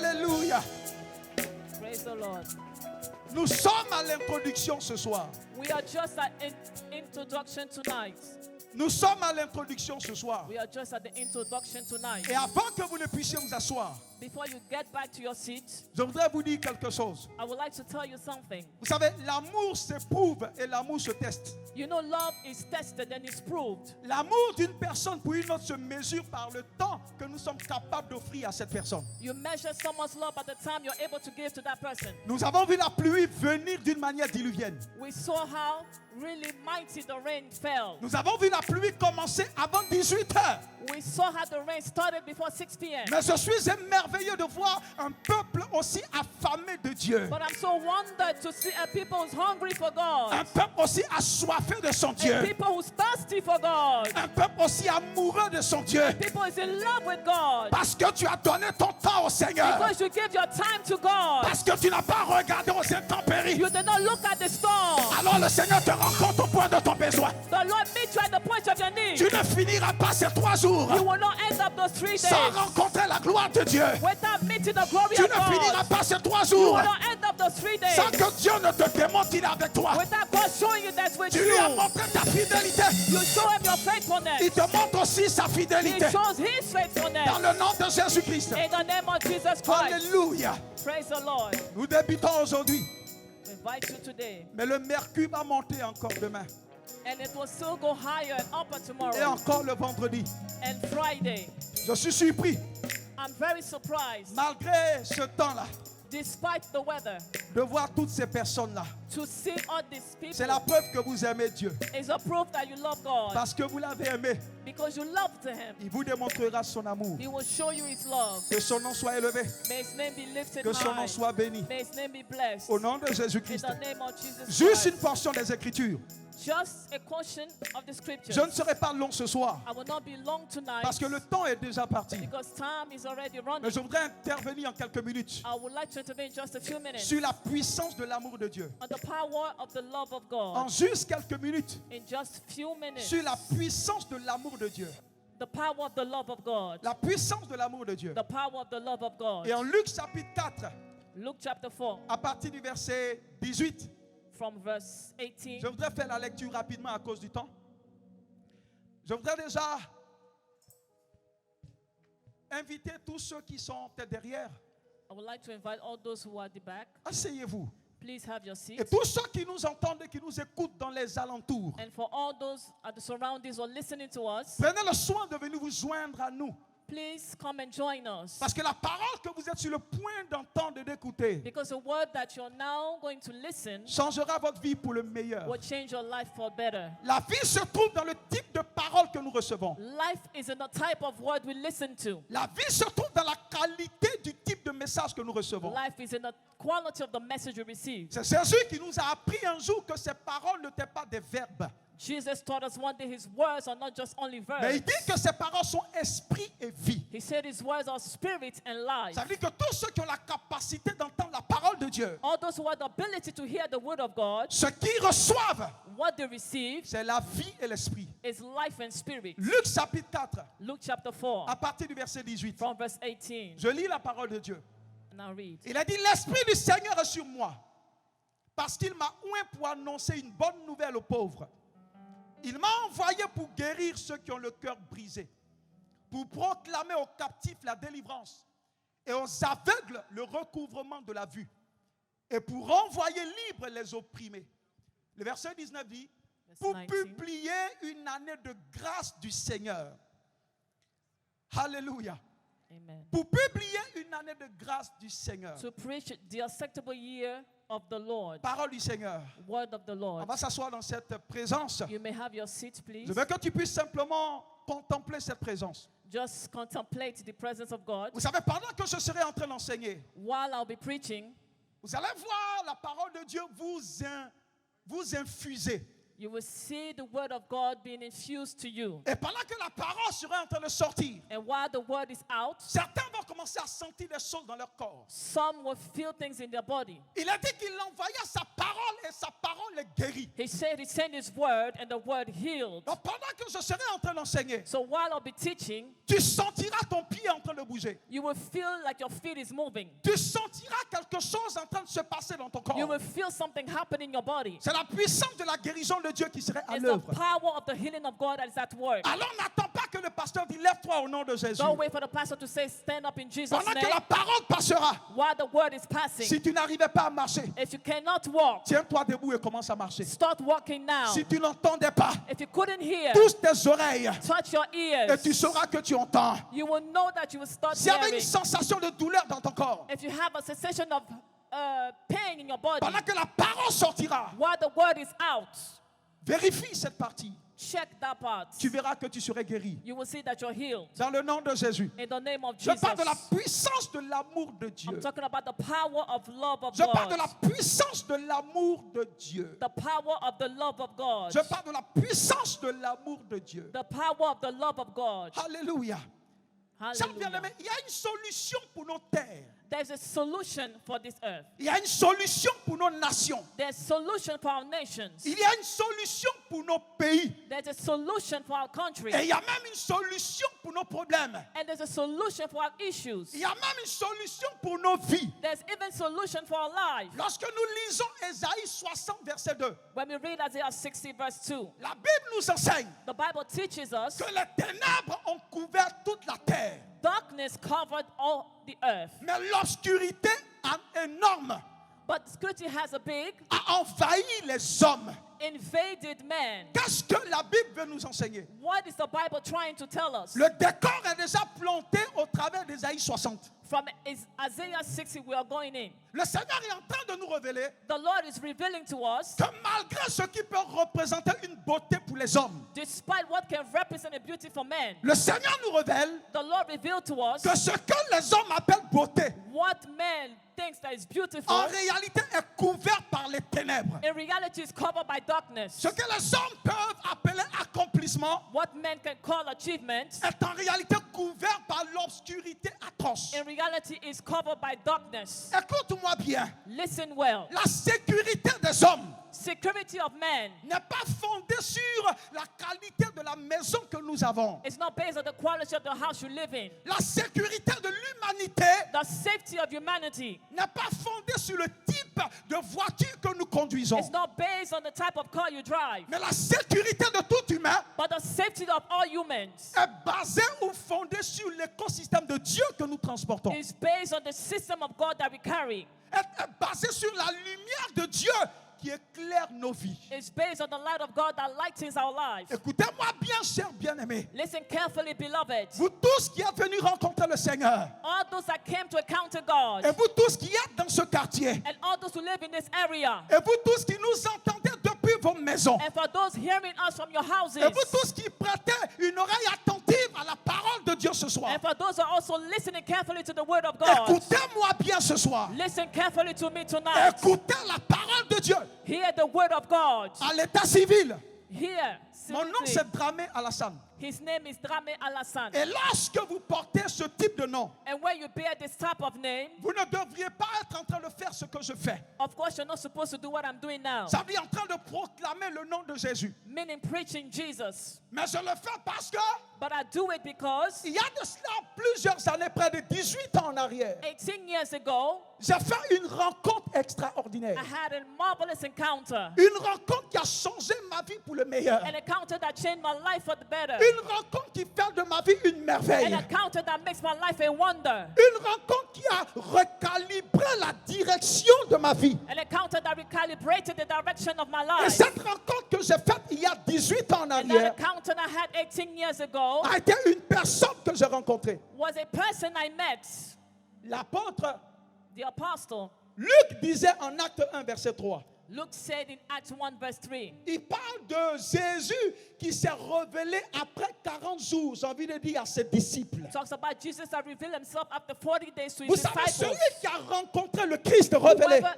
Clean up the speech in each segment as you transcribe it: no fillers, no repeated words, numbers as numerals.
Alléluia. Praise the Lord. Nous sommes à l'introduction ce soir. We are just at introduction tonight. Nous sommes à l'introduction ce soir. We are just at the introduction tonight. Et avant que vous ne puissiez vous asseoir, Before you get back to your seat, je voudrais vous dire quelque chose. I would like to tell you something. Vous savez, l'amour s'éprouve et l'amour se teste. You know, love is tested and it's proved. L'amour d'une personne pour une autre se mesure par le temps que nous sommes capables d'offrir à cette personne. You measure someone's love by the time you're able to give to that person. Nous avons vu la pluie venir d'une manière diluvienne. We saw how really mighty the rain fell. Nous avons vu la pluie commencer avant 18 heures. We saw how the rain started before 6 p.m. Mais je suis émerveillé de voir un peuple aussi affamé de Dieu. But I'm so wondered to see a people who's hungry for God. Un peuple aussi assoiffé de son A Dieu. people who's thirsty for God. Un peuple aussi amoureux de son Dieu. People who's in love with God. Parce que tu as donné ton temps au Seigneur. Because you give your time to God. Parce que tu n'as pas regardé aux intempéries. You did not look at the storm. Alors le Seigneur te rencontre au point de ton besoin. The Lord meet you at the point of your need. Tu ne finiras pas ces 3 jours You will not end up those 3 days sans rencontrer la gloire de Dieu. without meeting the glory Tu of ne finiras God. pas ces 3 You jours will not end up those 3 days sans que Dieu ne te démontre qu'il est avec toi. without God showing you that's with Tu lui as you. montré ta fidélité. You show him your faithfulness. Il te montre aussi sa He fidélité. shows his faithfulness. Dans le nom de Jésus-Christ. In the name of Jesus Christ. Alléluia. Praise the Lord. Nous débutons aujourd'hui. We invite you today. Mais le mercure va monter encore demain. And it will still go higher and upper Et tomorrow encore le vendredi. and Friday. Je suis surpris. I'm very surprised, Malgré ce temps-là, despite the weather, de voir toutes ces personnes-là. to see all these C'est la people preuve que vous aimez Dieu. is a proof that you love God. Parce que vous l'avez aimé. Because you loved him. Il vous démontrera son amour. He will show you his love. Que son nom soit élevé. May his name be lifted Que son nom high. soit béni. May his name be blessed. Au nom de In Jésus-Christ. the name of Jesus Juste une Christ. portion des Écritures. Just a portion of the scriptures. Je ne serai pas long ce soir. I will not be long tonight Parce que le temps est déjà parti. because time is already Mais running. je voudrais intervenir en quelques minutes I would like to intervene in just a few minutes sur la puissance de l'amour de Dieu. on the power of the love of En God. juste quelques minutes, In just few minutes, sur la puissance de l'amour de Dieu. the power of the love of God. La puissance de l'amour de Dieu. The power of the love of God. Et en Luc chapitre 4, Luke chapter 4, à partir du verset 18, from verse 18. je voudrais faire la lecture rapidement à cause du temps. Je voudrais déjà inviter tous ceux qui sont peut-être derrière. I would like to invite all those who are at the back. Asseyez-vous. Please have your Et seats. tous ceux qui nous entendent et qui nous écoutent dans les alentours, And for all those at the surroundings who are listening to us, prenez le soin de venir vous joindre à nous. please come and join us. Parce que la parole que vous êtes sur le point d'entendre et d'écouter Because the word that you're now going to listen changera votre vie pour le meilleur. will change your life for better. La vie se trouve dans le type de parole que nous recevons. Life is in the type of word we listen to. La vie se trouve dans la qualité du type de message que nous recevons. Life is in the quality of the message we receive. C'est Jésus qui nous a appris un jour que ces paroles n'étaient pas des verbes. Jesus taught us one day his words are not just only Mais il verbs. dit que ces paroles sont esprit et vie. He said his words are spirit and life. Ça veut dire que tous ceux qui ont la capacité d'entendre la parole de Dieu, All those who have the ability to hear the word of God, ceux qui reçoivent, what they receive c'est la vie et l'esprit. is life and spirit. Luc chapitre 4, Luke chapter 4, à partir du verset 18. from verse 18. Je lis la parole de Dieu. Now read. Il a dit, l'Esprit du Seigneur est sur moi, parce qu'il m'a oint pour annoncer une bonne nouvelle aux pauvres. Il m'a envoyé pour guérir ceux qui ont le cœur brisé, pour proclamer aux captifs la délivrance et aux aveugles le recouvrement de la vue, et pour renvoyer libres les opprimés. Le verset 19 dit, Verse pour 19. publier une année de grâce du Seigneur. Alléluia. Amen. Pour publier une année de grâce du Seigneur. To preach the acceptable year of the Lord. Parole du Seigneur. Word of the On Lord. va s'asseoir dans cette présence. You may have your seat, please. Je veux que tu puisses simplement contempler cette présence. Just contemplate the presence of God. Vous savez, pendant que je serai en train d'enseigner, While I'll be preaching, vous allez voir la parole de Dieu vous infuser You will see the word of God being infused to you. Et pendant que la parole sera en train de sortir, And while the word is out, certains vont commencer à sentir des choses dans leur corps. some will feel things in their body. Il a dit qu'il envoya sa parole et sa parole les guérit. He said he sent his word and the word healed. Donc pendant que je serai en train d'enseigner, So while I'll be teaching, tu sentiras ton pied en train de bouger. you will feel like your feet is moving. Tu sentiras quelque chose en train de se passer dans ton You corps. will feel something happen in your body. C'est la puissance de la guérison de Dieu qui serait à It's the l'œuvre. power of the healing of God that is at work. Alors n'attends pas que le pasteur dise lève-toi au nom de Jésus. Don't wait for the pastor to say stand up in Jesus' Pendant que name la parole passera, while the word is passing. si tu n'arrivais pas à marcher, If you cannot walk, tiens-toi debout et commence à marcher. start walking now. Si tu n'entendais pas, If you couldn't hear, touche tes oreilles touch your et ears. tu sauras que tu entends. You will know that you will start S'il y avait une hearing. sensation de douleur dans ton corps, If you have a sensation of pain in your body pendant que la parole sortira, while the word is out, vérifie cette partie. check that part. Tu verras que tu serais guéri. You will see that you're healed. Dans le nom de Jésus. In the name of Je Jesus. parle de la puissance de l'amour de Dieu. I'm talking about the power of love of Je parle de God. la puissance de l'amour de Dieu. The power of the love of God. Je parle de la puissance de l'amour de Dieu. The power of the love of God. Alléluia. Chers Hallelujah. bien-aimés, il y a une solution pour nos terres. There's a solution for this earth. Il y a une solution pour nos nations. There's a solution for our nations. Il y a une solution pour nos pays. There's a solution for our country. Et il y a même une solution pour nos problèmes. And there's a solution for our issues. Il y a même une solution pour nos vies. There's even solution for our life. Lorsque nous lisons Ésaïe 60, verset 2, When we read Isaiah 60 verse 2, la Bible nous enseigne the Bible teaches us que les ténèbres ont couvert toute la terre. darkness covered all the earth. Mais l'obscurité énorme But scripture has a big a envahi les hommes. invaded man. Qu'est-ce que la Bible veut nous enseigner? What is the Bible trying to tell us? Le décor est déjà planté au travers d'Ésaïe 60. From Isaiah 60 we are going in. Le Seigneur est en train de nous révéler The Lord is revealing to us, que malgré ce qui peut représenter une beauté pour les hommes, despite what can represent a beauty for man, le Seigneur nous révèle the Lord revealed to us que ce que les hommes appellent beauté, what man thinks that is beautiful en réalité est couvert par les ténèbres. in reality is covered by darkness. Ce que les hommes peuvent appeler accomplissement What men can call achievement est en réalité couvert par l'obscurité atroce. in reality is covered by darkness. Écoute-moi bien, Listen well. la sécurité des hommes Security of man n'est pas fondée sur la qualité de la maison que nous avons. is not based on the quality of the house you live in. La sécurité de l'humanité The safety of humanity n'est pas fondée sur le type de voiture que nous conduisons. is not based on the type of car you drive, Mais la sécurité de tout humain but the safety of all humans est basée ou fondée sur l'écosystème de Dieu que nous transportons. is based on the system of God that we carry. Est basée sur la lumière de Dieu qui éclaire nos vies. It's based on the light of God that lightens our lives. Écoutez-moi bien, chers bien-aimés. Listen carefully, beloved. Vous tous qui êtes venus rencontrer le Seigneur, All those that came to encounter God, et vous tous qui êtes dans ce quartier, and all those who live in this area, et vous tous qui nous entendez depuis vos maisons, and for those hearing us from your houses, et vous tous qui prêtez une oreille attentive à la parole de Dieu ce soir, and for those who are also listening carefully to the word of God, écoutez-moi bien ce soir. listen carefully to me tonight. Écoutez la parole de Dieu Hear the word of God. à l'état civil. Hear. Mon nom simply. c'est Dramé Alassane. His name is Drame Alassane. Et lorsque vous portez ce type de nom, And when you bear this type of name, vous ne devriez pas être en train de faire ce que je fais. of course you're not supposed to do what I'm doing now. Ça veut dire en train de proclamer le nom de Jésus. Meaning preaching Jesus. Mais je le fais parce que But I do it because il y a de cela plusieurs années, près de 18 ans en arrière, 18 years ago, j'ai fait une rencontre extraordinaire. I had a marvelous encounter. Une rencontre qui a changé ma vie pour le meilleur. An encounter that changed my life for the better. Une rencontre qui fait de ma vie une merveille. An encounter that makes my life a wonder. Une rencontre qui a recalibré la direction de ma vie. An encounter that recalibrated the direction of my Et life. cette rencontre que j'ai faite il y a 18 ans en And that arrière encounter I had 18 years ago a été une personne que j'ai rencontrée. was a person I met, L'apôtre the apostle. Luc disait en Acte 1, verset 3. Luke said in Acts 1 verse 3. Il parle de Jésus qui s'est révélé après 40 jours, j'ai envie de dire à ses disciples. Talks about Jesus that revealed himself after 40 days to Vous his savez, disciples. celui qui a rencontré le Christ révélé, Whoever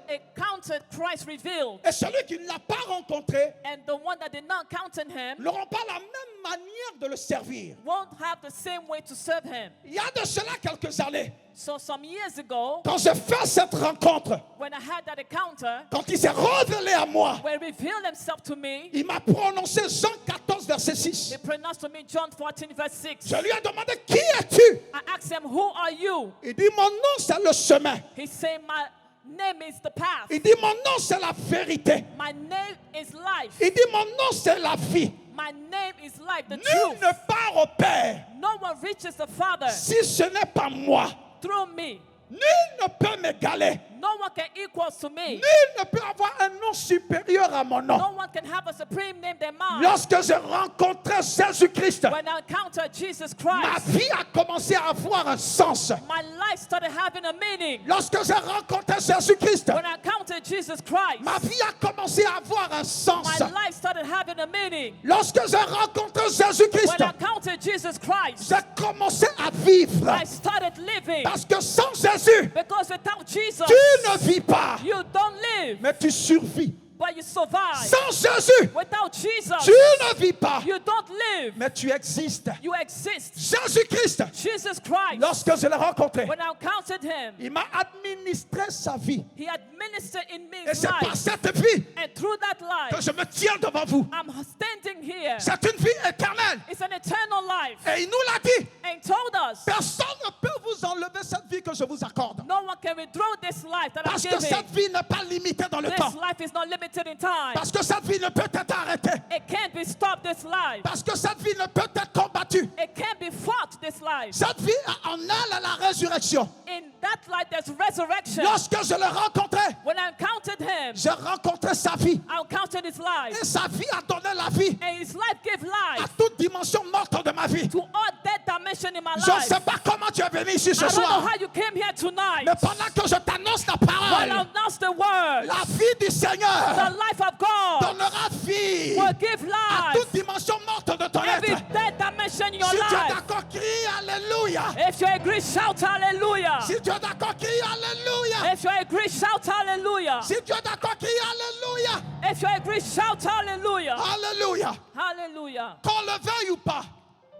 encountered Christ revealed, Et celui qui ne l'a pas rencontré and the one that did not encounter him n'aura pas la même manière de le servir. won't have the same way to serve him. Il y a de cela quelques années, So some years ago, quand j'ai fait cette rencontre, when I had that encounter, quand il s'est révélé à moi, where he revealed himself to me, il m'a prononcé Jean 14, verset 6. he pronounced to me John 14, verse 6. Je lui ai demandé, qui es-tu? I asked him, who are you? Il dit, mon nom c'est le chemin. He said, my name is the path. Il dit, mon nom c'est la vérité. My name is life. Il dit, mon nom c'est la vie. My name is life, the Nul truth. ne part au Père No one reaches the Father si ce n'est pas moi. through me. Nul ne peut m'égaler. No one can equal to me. Nul ne peut avoir un nom supérieur à mon nom. No one can have a supreme name than mine. Lorsque j'ai rencontré Jésus-Christ, When I encountered Jesus ma Christ, vie a commencé à avoir un sens. my life started having a meaning. Lorsque j'ai rencontré Jésus-Christ, When I encountered Jesus Christ, ma vie a commencé à avoir un sens. my life started having a meaning. Lorsque j'ai rencontré When Jésus-Christ, I encountered Jesus Christ, j'ai commencé à vivre. I started living. Parce que sans Jésus, Because without Jesus, tu ne vis pas, you don't live, mais tu survis. but you survive. Sans Jésus, Without Jesus, tu ne vis pas, you don't live, mais tu existes. you exist. Jésus-Christ, Jesus Christ, lorsque je l'ai rencontré, when I encountered him, il m'a administré sa vie. he administered in me Et his c'est par life. cette vie And through that que life, je me tiens devant vous. I'm standing here. C'est une vie éternelle. It's an eternal life. Et il nous l'a dit. And he told us, Personne ne peut vous enlever cette vie que je vous accorde. no one can withdraw this life that I'm Parce que giving. cette vie n'est pas limitée dans le This temps. life is not limited in time. Parce que cette vie ne peut être arrêtée. It can't be stopped, this life. Parce que cette vie ne peut être combattue. It can't be fought, this life. Cette vie en elle à la résurrection. In that life, there's resurrection. Lorsque je l'ai rencontré, When I encountered him, j'ai rencontré sa vie. I encountered his life. Et sa vie a donné la vie And his life gave à life toute dimension morte de ma vie. to all dead dimension in my Je ne life. sais pas comment tu es venu ici ce I don't know soir. how you came here tonight. Mais pendant que je t'annonce la When I parole, announce the word, la vie du the Seigneur life of God donnera vie will give à life. toute dimension morte de ton Every être. dead dimension in your Si tu es life. d'accord, crie Alléluia. If you agree, shout hallelujah. Si tu es d'accord, crie Alléluia. If you agree, shout hallelujah. Si tu es d'accord, crie Alléluia. If you agree, shout hallelujah. Alléluia. Hallelujah. Qu'on le veuille ou pas,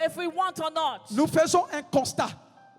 If we want or not, nous faisons un constat.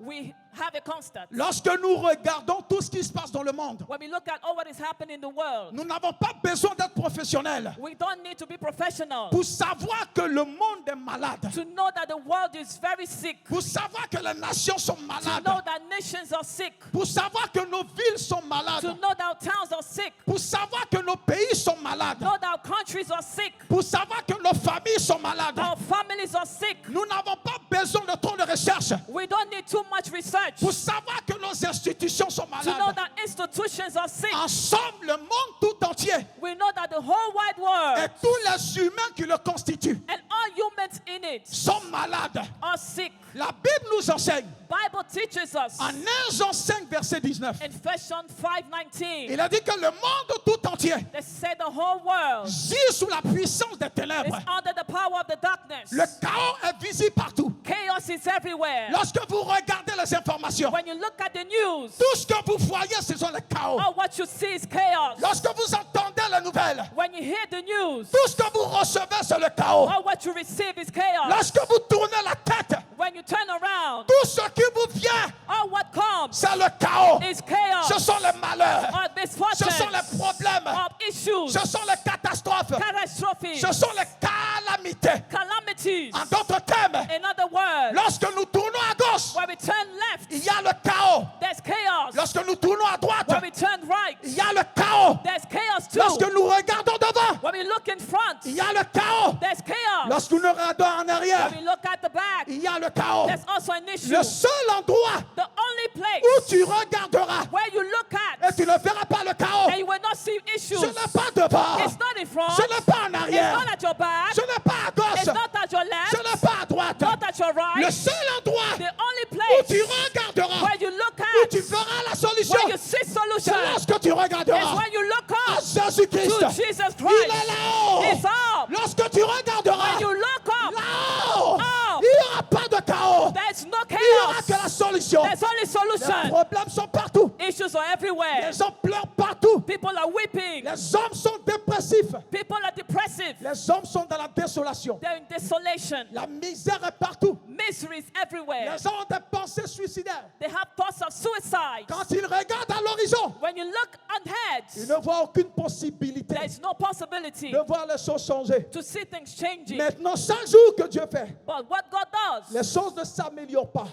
we have a constant. Lorsque nous regardons tout ce qui se passe dans le monde, When we look at all what is happening in the world, nous n'avons pas besoin d'être professionnels we don't need to be professional pour savoir que le monde est malade, to know that the world is very sick, pour savoir que les nations sont to malades, know that nations are sick, pour savoir que nos villes sont to malades, know that our towns are sick, pour savoir que nos pays sont malades, know that our countries are sick, pour savoir que nos familles sont malades. our families are sick. Nous n'avons pas besoin de trop de recherche We don't need too much research pour savoir que nos institutions sont to know malades. that institutions are sick. Ensemble, le monde tout entier We know that the whole wide world et tous les humains qui le constituent and all humans in it sont malades. are sick. La Bible nous enseigne Bible teaches us en 1 Jean 5, verset 19. in Ephesians 5:19 Il a dit que le monde tout entier that said the whole world gît sous la puissance des is ténèbres. under the power of the darkness. Le chaos est visible partout. Chaos is everywhere. Lorsque vous regardez les informations, When you look at the news, tout ce que vous voyez, ce sont les chaos. all what you see is chaos. Lorsque vous entendez les nouvelles, When you hear the news, tout ce que vous recevez, c'est le chaos. all what you receive is chaos. Lorsque vous tournez la tête, When you turn around, tout ce qui vous vient, all what comes c'est le chaos. is chaos. Ce sont les malheurs. All Ce misfortunes, sont les problèmes. all issues, Ce sont les catastrophes. catastrophes, Ce sont les calamités. calamities. En d'autres termes, In other words, lorsque nous tournons à gauche, when we turn left, il y a le chaos. there's chaos. Lorsque nous tournons à droite, When we turn right, il y a le chaos. there's chaos Lorsque too. nous regardons devant, When we look in front, il y a le chaos. there's chaos. Lorsque nous regardons en arrière, When we look at the back, il y a le chaos. there's also an issue. Le seul endroit The only place où tu regarderas where you look et at tu ne verras pas le chaos, and you will not see issues, ce n'est pas devant, it's not in front, ce n'est pas en it's arrière, not at your back, ce n'est pas à it's gauche, not at your ce left, n'est pas à droite. not at your Le right. seul endroit The only où place tu regarderas, where you look où at, tu verras la solution, where you see c'est solution, lorsque tu is regarderas when you look à up Jésus-Christ. to Jesus Il est Christ. là-haut. It's up. Lorsque tu regarderas When you look up, là-haut, up, il n'y aura pas de chaos. there's no Il n'y aura que chaos. la solution. There's only Les solution. problèmes sont partout. Issues issues are everywhere. Les hommes pleurent partout. People are weeping. Les hommes sont dépressifs. People are depressive. Les hommes sont dans la désolation. They're in desolation. La misère est partout. Misery is everywhere. Les gens ont des pensées suicidaires. They have thoughts of suicide. Quand ils regardent à l'horizon, When you look ils ahead, ne voient aucune possibilité there is no possibility de voir les choses changer. to see things changing. Maintenant, chaque jour que Dieu fait, But what God does, les choses ne s'améliorent pas.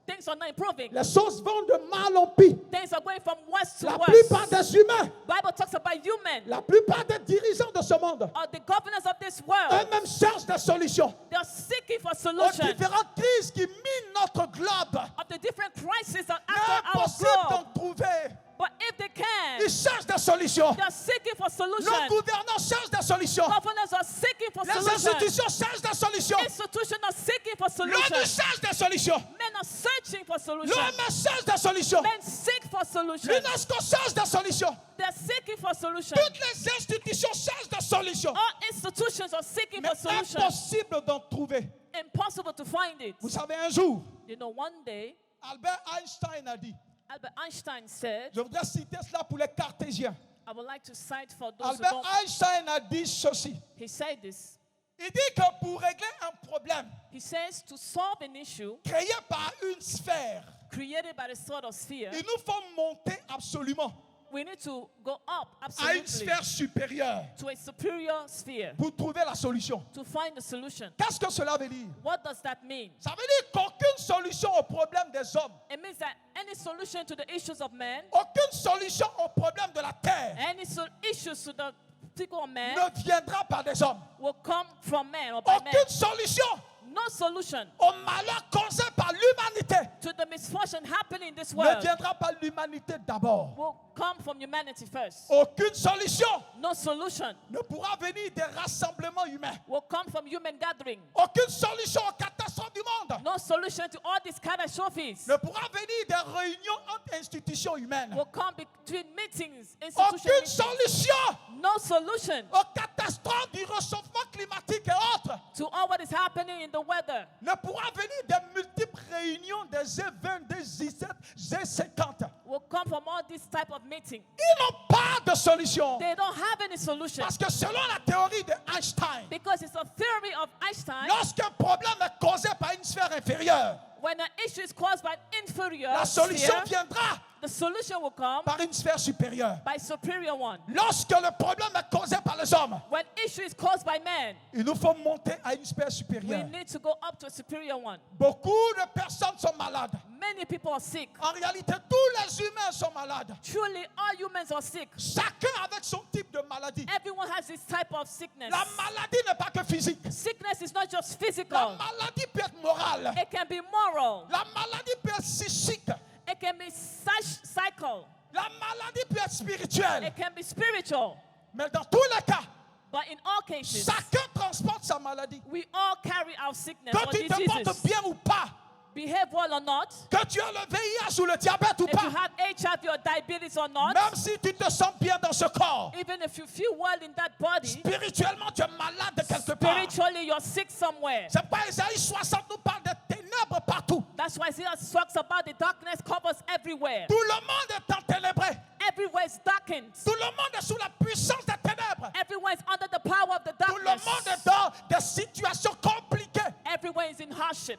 things are not improving. Les choses vont de mal en pis. Things are going from west to La west. plupart des humains, Bible talks about human la plupart des dirigeants de ce monde, or the governors of this world. eux-mêmes cherchent des solutions They are seeking for aux solutions différentes crises qui minent notre globe. of the different crises that Mais after our impossible globe. d'en trouver. But if they can, Ils cherchent des solutions. they are seeking for Nos solutions. gouvernants cherchent des solutions. Governors are seeking for Les solutions. institutions cherchent des solutions. Institutions are seeking for L'ONU solutions. cherche des solutions. Men are searching for solutions. L'OMS cherche des solutions. Men seek for solutions. L'UNESCO cherche des solutions. They're seeking for solutions. Toutes les institutions cherchent des solutions. All institutions are seeking Mais for solutions. impossible d'en trouver. Impossible to find it. Vous savez, un jour, You know, one day, Albert Einstein a dit, Albert Einstein said, je voudrais citer cela pour les cartésiens. I would like to cite for those who Albert don't. Einstein a dit ceci. He said this. Il dit que pour régler un problème He says to solve an issue créé par une sphère, created by the sort of sphere, il nous faut monter absolument we need to go up à une absolutely sphère supérieure to a superior sphere pour trouver la solution. to find the solution. Qu'est-ce que cela veut dire? What does that mean? Ça veut dire qu'aucune solution au problème des hommes, It means that any solution to the issues of man, aucune solution au problème de la terre any issues to the particular man ne viendra par des hommes. will come from man or by man. Aucune solution No solution au malheur causé par l'humanité to the misfortune happening in this ne world viendra par l'humanité d'abord. will come from humanity first. Aucune solution No solution ne pourra venir des rassemblements humains. will come from human gathering. Aucune solution aux catastrophes du monde No solution to all these catastrophes ne pourra venir des réunions entre institutions humaines. will come between meetings, institution Aucune meetings. solution No solution aux catastrophes du réchauffement climatique et autres to all what is happening in the weather ne pourra venir des multiples réunions des G20, des G7, G50. will come from all this type of meeting. Ils n'ont pas de solution. They don't have any solution Parce que selon la théorie de Einstein, because it's a theory of Einstein. lorsqu'un problème est causé par une sphère inférieure, When an issue is caused by an inferior la solution sphere, viendra the solution will come par une sphère supérieure. by superior one. Lorsque le problème est causé par les hommes, When issue is caused by man, il nous faut monter à une sphère we supérieure. need to go up to a superior one. Beaucoup de personnes sont malades. Many people are sick. En réalité, tous les humains sont malades. Truly, all humans are sick. Chacun avec son type de maladie. Everyone has this type of sickness. La maladie n'est pas que physique. Sickness is not just La physical. maladie peut être morale. It can be moral. La maladie peut être psychique. It can be psychical. La maladie peut être spirituelle. It can be spiritual. Mais dans tous les cas, But in all cases, chacun transporte sa maladie. we all carry our sickness Que or tu te portes diseases. bien ou pas, Behave well or not, que tu as le VIH ou le diabète ou if you pas, have HIV or diabetes or not, même si tu te sens bien dans ce corps, even if you feel well in that body, spirituellement tu es malade de quelque part. spiritually you're sick somewhere. C'est pas Isaïe 60 nous parle de ténèbres partout. That's why Isaiah talks about the darkness covers everywhere. Tout le monde est enténébré. Everywhere is darkened. Tout le monde est sous la puissance des ténèbres. Everyone is under the power of the Tout le darkness. monde est dans des situations compliquées. Everyone is in hardship.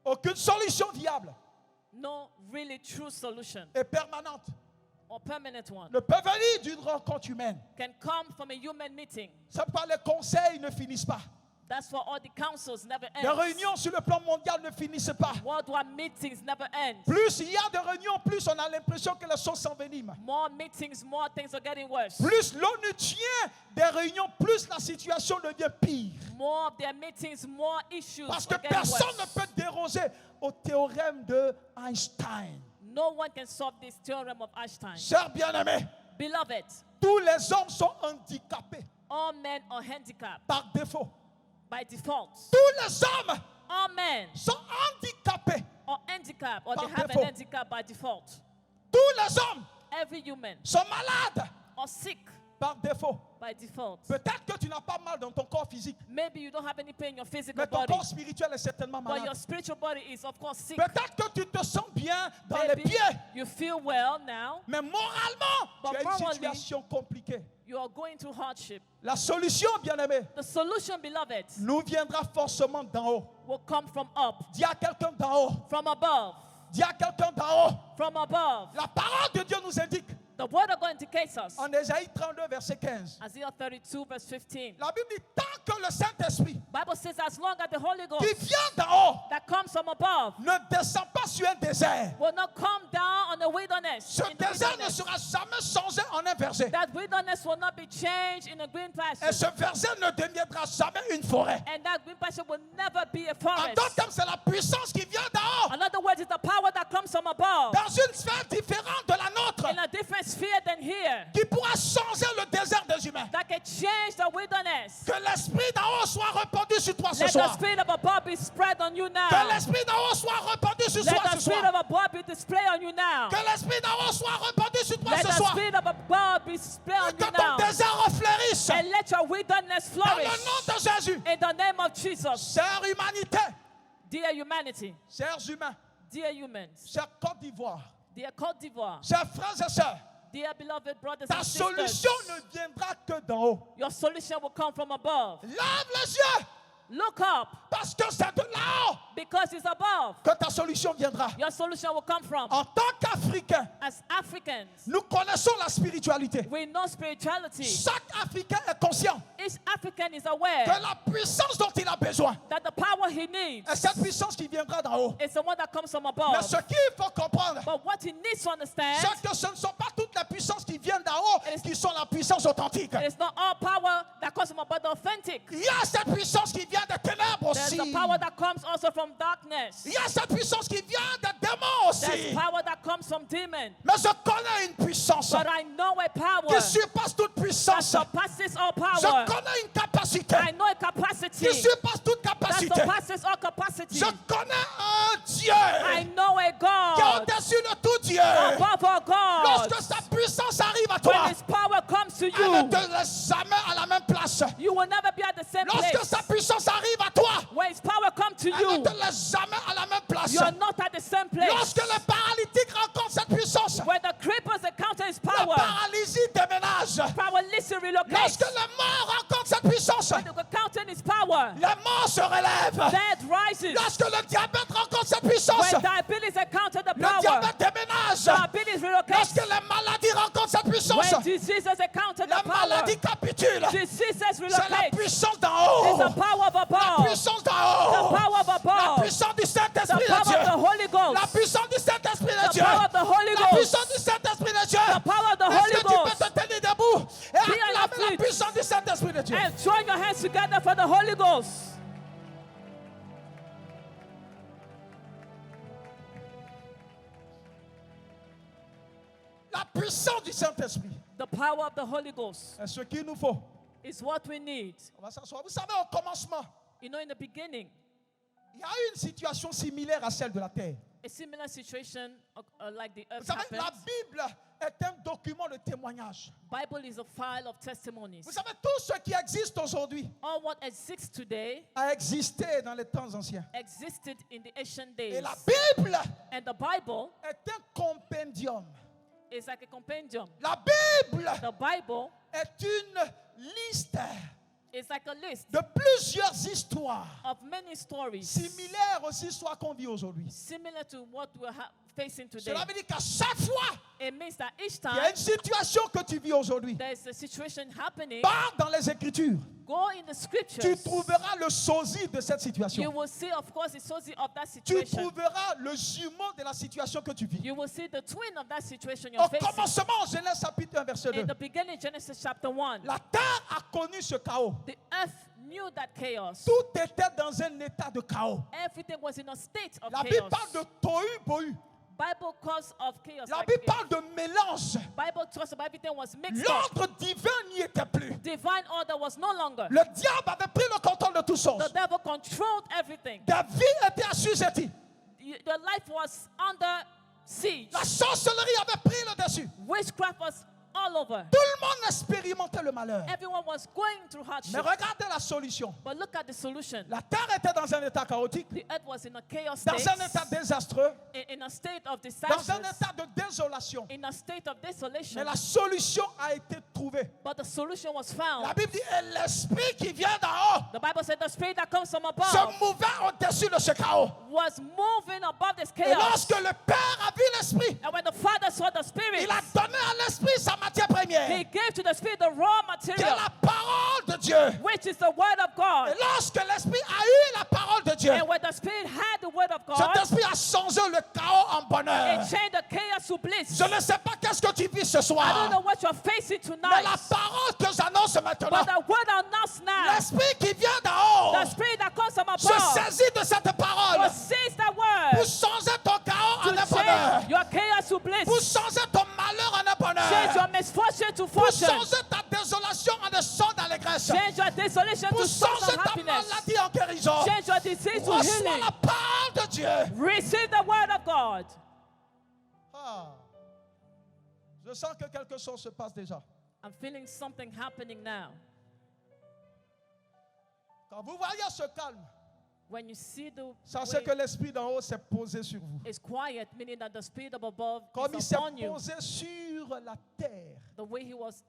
Aucune solution viable No really true solution et permanente or permanent one ne peut venir d'une rencontre humaine. can come from a human meeting. C'est pourquoi les conseils ne finissent pas. That's why all the councils never Les end. réunions sur le plan mondial ne finissent pas. Worldwide meetings never end. Plus il y a de réunions, plus on a l'impression que les choses s'enveniment. More meetings, more things are getting worse. Plus l'ONU tient des réunions, plus la situation devient pire. More of their meetings, more issues Parce que are getting personne worse. ne peut déroger au théorème de Einstein. No one can solve this theorem of Einstein. Chers bien-aimés, Beloved, tous les hommes sont handicapés all men are handicapped par défaut. by default. Tous les hommes All men sont handicapés. are handicapped or Par they have défaut. an handicap by default. Tous les hommes Every human sont malades. are sick par défaut. by default. Peut-être que tu n'as pas mal dans ton corps physique, Maybe you don't have any pain in your physical mais ton body, corps spirituel est certainement but your malade. spiritual body is of course sick. Peut-être que tu te sens bien dans les Maybe pieds, you feel well now, mais moralement, But tu as une morally- situation compliquée. you are going through hardship. La solution, bien-aimé, The solution, beloved, nous viendra forcément d'en haut. will come from up, Dis à quelqu'un d'en haut. from above, Dis à quelqu'un d'en haut. from above. La parole de Dieu nous indique, The word of God indicates us. en Ésaïe 32, verset 15, Isaiah 32, verse 15. la Bible dit, tant que le Saint-Esprit Bible says as long as the Holy Ghost qui vient d'en haut that comes from above ne descend pas sur un désert, will not come down on the wilderness. ce in the désert ne wilderness. sera jamais changé en un verger. That wilderness will not be changed in a green Et pasture. ce verger ne deviendra jamais une forêt. And that green pasture will never be a En forest. d'autres termes, c'est la puissance qui vient d'en haut, In other words, it's the power that comes from above dans une sphère différente de la nôtre, in a different sphere than here qui pourra changer le désert des humains. that can change the wilderness. Que l'esprit d'en haut soit répandu sur toi ce Let the soir. spirit of above be spread on you now. Que l'esprit d'en haut soit répandu sur Let toi the ce spirit soir. of above be displayed on you now. Que l'esprit d'en haut soit répandu sur toi Let ce the soir. spirit of above be displayed on Que you ton now. désert refleurisse. And let your wilderness Dans le flourish. nom de Jésus. In the name of Jesus. Chère humanité, Dear humanity, chers humains, dear humans, chers Côte d'Ivoire, dear Côte d'Ivoire, chers frères et sœurs, dear beloved brothers ta and sisters, solution ne viendra que d'en haut. your solution will come from above. Lève les yeux, Look up, parce que c'est de là-haut because it's above. que ta solution viendra. Your solution will come from. En tant qu'Africains, As Africans, nous connaissons la spiritualité. we know spirituality. Chaque Africain est conscient Each African is que aware la puissance dont il a besoin that the power he needs est cette puissance qui viendra d'en haut. is the one that comes from Mais above. ce qu'il faut comprendre, But what he needs to understand c'est que ce ne sont pas toutes les puissances qui viennent d'en haut qui sont la puissance authentique. is not all power that comes from above the authentic. Il y a cette puissance qui vient des ténèbres There's aussi. the power that comes also from darkness. Il y a cette puissance qui vient des démons There's aussi. power that comes from demon. Mais je connais une puissance But I know a power qui surpasse toute that puissance. surpasses all Je power. connais une capacité I know a capacity qui surpasse toute that capacité. surpasses all capacity. Je connais un Dieu I know a qui est God au-dessus de tout Dieu. above all God. Lorsque sa puissance arrive à toi, When His power comes to elle ne you, te laisse jamais à la même place. you will never be at the same Lorsque place. sa puissance arrive à toi, When His power comes to elle ne you, te laisse jamais à la même place. you are not at the same place. Lorsque le paralytique rencontre cette puissance, When the creepers encounter His la power, paralysie déménage. paralysis relocates. Lorsque les morts rencontrent cette puissance, When they encounter His power, les morts se relèvent. death rises. Lorsque le diabète rencontre cette puissance, When diabetes encounter the le power, diabète déménage. diabetes relocates. Lorsque les maladies rencontrent cette puissance, When diseases encounter the les power, maladies capitulent. diseases C'est la relocate. puissance d'en It's haut. the power of La above. puissance d'en The haut. power of La above. puissance du The Saint-Esprit de power of the Dieu. Holy La Ghost. puissance du Saint-Esprit de The Dieu. power of the Holy La Ghost. puissance du Saint-Esprit de Dieu. The power of the Est-ce Holy que tu peux Ghost. te tenir debout et on your acclamer la feet. puissance du Saint-Esprit de Dieu? And join your hands together for the Holy Ghost. La puissance du Saint-Esprit The power of the Holy Ghost est ce qu'il nous faut. is what we need. On va s'asseoir. Vous savez, au commencement, You know, in the beginning, il y a eu une situation similaire à celle de la terre. a similar situation like the Vous earth savez, happened. la Bible est un document de témoignage. Bible is a file of testimonies. Vous savez, tout ce qui existe aujourd'hui All what exists today a existé dans les temps anciens. existed in the ancient Et days. la Bible And the Bible est un compendium. is like a compendium. La Bible The Bible est une liste is like a list de plusieurs histoires of many stories similaires aux histoires qu'on vit aujourd'hui. similar to what we're facing today. Cela veut dire qu'à chaque fois It means that each qu'il y a time une situation que tu vis aujourd'hui, there's a situation happening, pars dans les Écritures, go in the tu scriptures. trouveras le sosie de cette You situation. will see, of course, the source of that Tu situation. trouveras le jumeau de la situation que tu vis. You will see the twin of that situation you're Au facing. commencement, Genèse chapitre 1, verset 2. In the beginning, Genesis chapter 1, La terre a connu ce chaos. the earth knew that chaos. Tout était dans un état de chaos. Everything was in a state of La Bible chaos. parle de tohu bohu. Bible cause of chaos. La like Bible it. parle de mélange. Bible tells about everything was mixed up. L'ordre divin n'y était plus. Divine order was no longer. Le diable avait pris le contrôle de toutes choses. The devil controlled everything. Ta vie était assujettie. The life was under siege. La sorcellerie avait pris le dessus. Witchcraft was all over. Tout le monde expérimentait le malheur. Everyone was going through Mais hardship. regardez la solution. But look at the solution. La terre était dans un état chaotique, The earth was in a chaos dans state, un état désastreux, in a state of dans un disaster, état de désolation. in a state of Mais desolation. la solution a été trouvée. But the solution was La found. Bible dit, et l'esprit qui vient d'en haut The Bible said the spirit that comes from se above mouvait au-dessus de ce chaos. was moving above this Et chaos. lorsque le Père a vu l'esprit, And when the Father saw the Spirit, il a donné à l'esprit sa matière première, He gave to the Spirit the raw qui est material, la parole de Dieu. which is the Word of God. Et lorsque l'esprit a eu la parole de Dieu, And when the Spirit had the Word of cet God, esprit a changé le chaos en bonheur. it changed the chaos to bliss. Je ne sais pas qu'est-ce que tu vis ce I don't know soir, what you're facing mais tonight, la parole que j'annonce maintenant, but the Word announced now, l'esprit qui vient d'en haut the Spirit that comes from se above, saisit de cette parole will seize that pour Word changer ton chaos en to un bonheur, change your chaos to bliss, pour changer ton malheur en un change bonheur, your misfortune to pour fortune, changer ta désolation en un chant d'allégresse, change your desolation pour to songs changer of ta happiness, maladie en guérison. change your disease to Reçois healing. la parole de Dieu. Receive the Word of God. Ah. Je sens que quelque chose se passe déjà. I'm feeling something happening now. Quand vous voyez ce calme, When you see the sachez way que l'esprit d'en haut s'est posé sur vous. it's quiet, meaning that the Spirit of above Comme il is s'est upon you, posé sur la terre, the way He was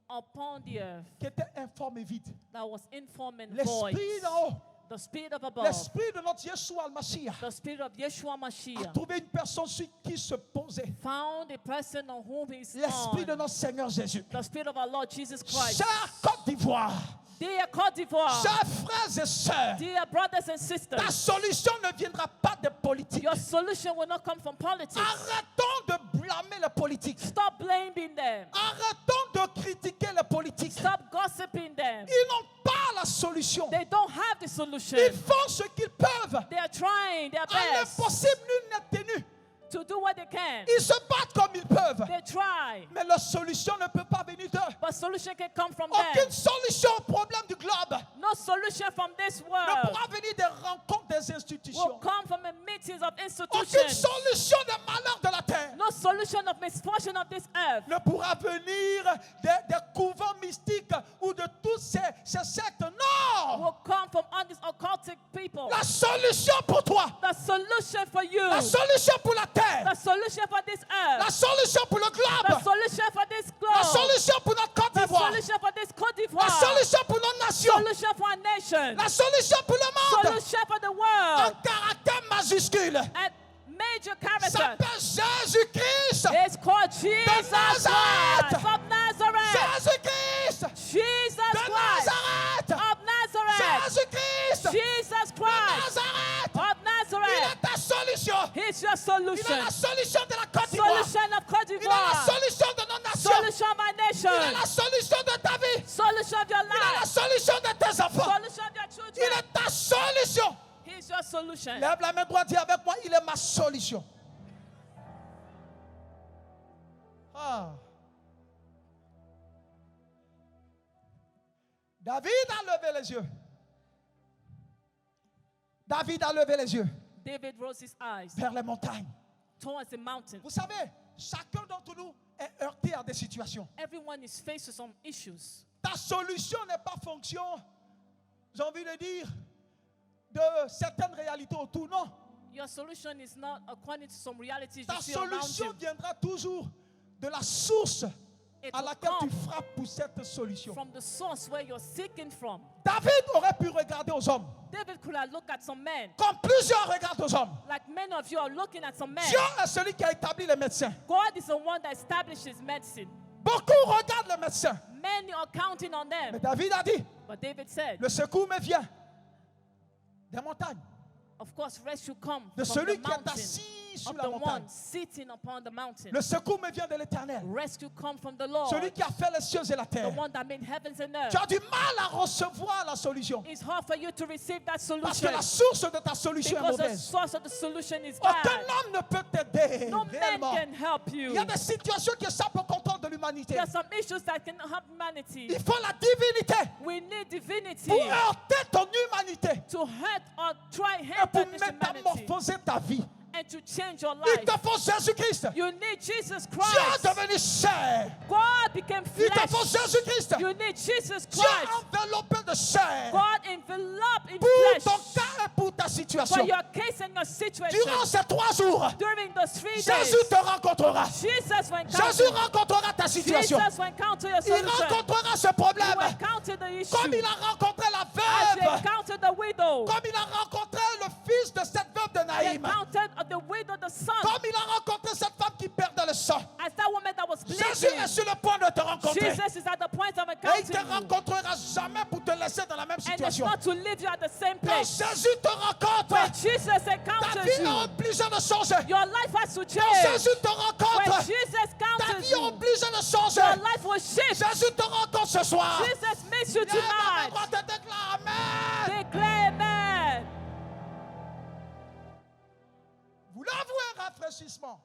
upon the earth, qui était informe et vide. that was inform and void. L'esprit d'en haut, The Spirit of above, l'esprit de notre Yeshua al-Mashiach, the Spirit of Yeshua a Mashiach, trouvé une personne sur qui se posait. found a person on whom He's L'esprit de on. notre Seigneur Jésus. The Spirit of our Lord Jesus Christ. Chers Côte d'Ivoire, Dear Côte d'Ivoire, chers frères et sœurs, dear brothers and ta sisters, solution ne viendra pas des politiques. your solution will not come from politics. Arrêtons de blâmer les politiques. Stop blaming them. Arrêtons de critiquer les politiques. Stop gossiping them. Ils n'ont pas la solution. They don't have the solution. Ils font ce qu'ils peuvent. They are trying their À best l'impossible, nul n'est tenu. to do what they can. Ils se battent comme ils peuvent. They try, Mais la solution ne peut pas venir d'eux. but solution can come from them. Aucune solution au problème du globe No solution from this ne world pourra venir des rencontres des will institutions. come from the meetings of Aucune institutions. solution des malheurs de la terre No solution of misfortune of this earth ne pourra venir des couvents mystiques ou de tous ces sectes. Non! will come from all these occultic people. La solution pour toi, The solution for you, la solution pour la terre, the solution for this la earth, solution pour le the globe, solution for this la globe, solution pour notre Côte the d'Ivoire, solution for this Côte la d'Ivoire, solution pour notre nation, solution for our nation, la solution pour le monde, solution for the en world, caractère majuscule, and major character s'appelle Jésus-Christ is called Jesus Nazareth. Christ of Nazareth. Jésus-Christ Jesus de Christ Nazareth, of Nazareth. Jésus-Christ Jesus de Christ Nazareth. of Il Nazareth. est ta solution. He's your Il est solution. la solution de la Côte d'Ivoire. Solution of Côte Il est la d'Ivoire. solution de nos nations. Solution of our Il est nation. la solution de ta vie. Solution of your Il est la life. solution de tes enfants. Solution of your Il children. est ta solution. He's your solution. Lève la main droite, dis avec moi, il est ma solution. Ah. David a levé les yeux. David a levé les yeux David rose his eyes vers les montagnes. towards the mountain. Vous savez, chacun d'entre nous est heurté à des situations. Everyone is faced with some issues. Ta solution n'est pas fonction, j'ai envie de dire, de certaines réalités autour. Non. Your solution is not according to some realities Ta you see around solution you. viendra toujours de la source It à will laquelle tu come frappes pour cette solution. from the source where you're seeking from. David aurait pu regarder aux hommes, David could have looked at some men, comme plusieurs regardent aux hommes. like many of you are looking at some men. Dieu est celui qui a établi les médecins. God is the one that establishes medicine. Beaucoup regardent les médecins. Many are counting on Mais them. David a dit, But David said, le secours me vient des montagnes, of course, rescue comes de from celui the qui est mountain, assis sur of la the montagne. one sitting upon the mountain. Le secours me vient de l'Éternel, Rescue comes from the Lord, celui qui a fait les cieux et la the terre. one that made heavens and Tu earth. as du mal à recevoir la solution It's hard for you to receive that parce que solution la source de ta solution est because the mauvaise. source of the solution is Aucun bad. homme ne peut t'aider No man réellement. can help Il you. y a des situations qui échappent au contrôle de l'humanité. There are some issues that can help humanity. Il faut la divinité We need divinity pour heurter ton humanité to hurt or try et hurt pour this humanity métamorphoser ta vie. and to change your Il life. te faut Jésus-Christ. You need Jesus Dieu est Christ. devenu chair. God became Il te faut flesh. Jésus-Christ. You need Jesus Dieu Christ. enveloppé de chair. God enveloped in Pour ton flesh cas et pour ta for situation. your case and your situation. Durant ces 3 jours, During those 3 days, Jésus te rencontrera. Jesus will Jésus encounter. rencontrera ta situation. Jesus will encounter your Il solution. rencontrera ce He problème. will encounter the issue. Comme il a rencontré la As he veuve. encountered the widow. Comme il a rencontré le fils de cette veuve de He Naïm. encountered the widow, the son. Comme il a rencontré cette femme qui perdait le sang. As that woman that was Jésus bleeding. est sur le point de te rencontrer. Jesus is at the point of Et il ne te encountering you. rencontrera jamais pour te laisser dans la même And it's situation. not to leave you at the same Quand place. Jésus te rencontre, When Jesus ta encounters vie est you, obligée de changer. your life has to Quand change. Jésus te When rencontre, Jesus ta encounters vie est you, obligée de changer. your life will shift. Jésus te rencontre ce soir. Jesus meets you Viens dans ma tonight. voix te déclare Amen. Declare amen. Voulez-vous un rafraîchissement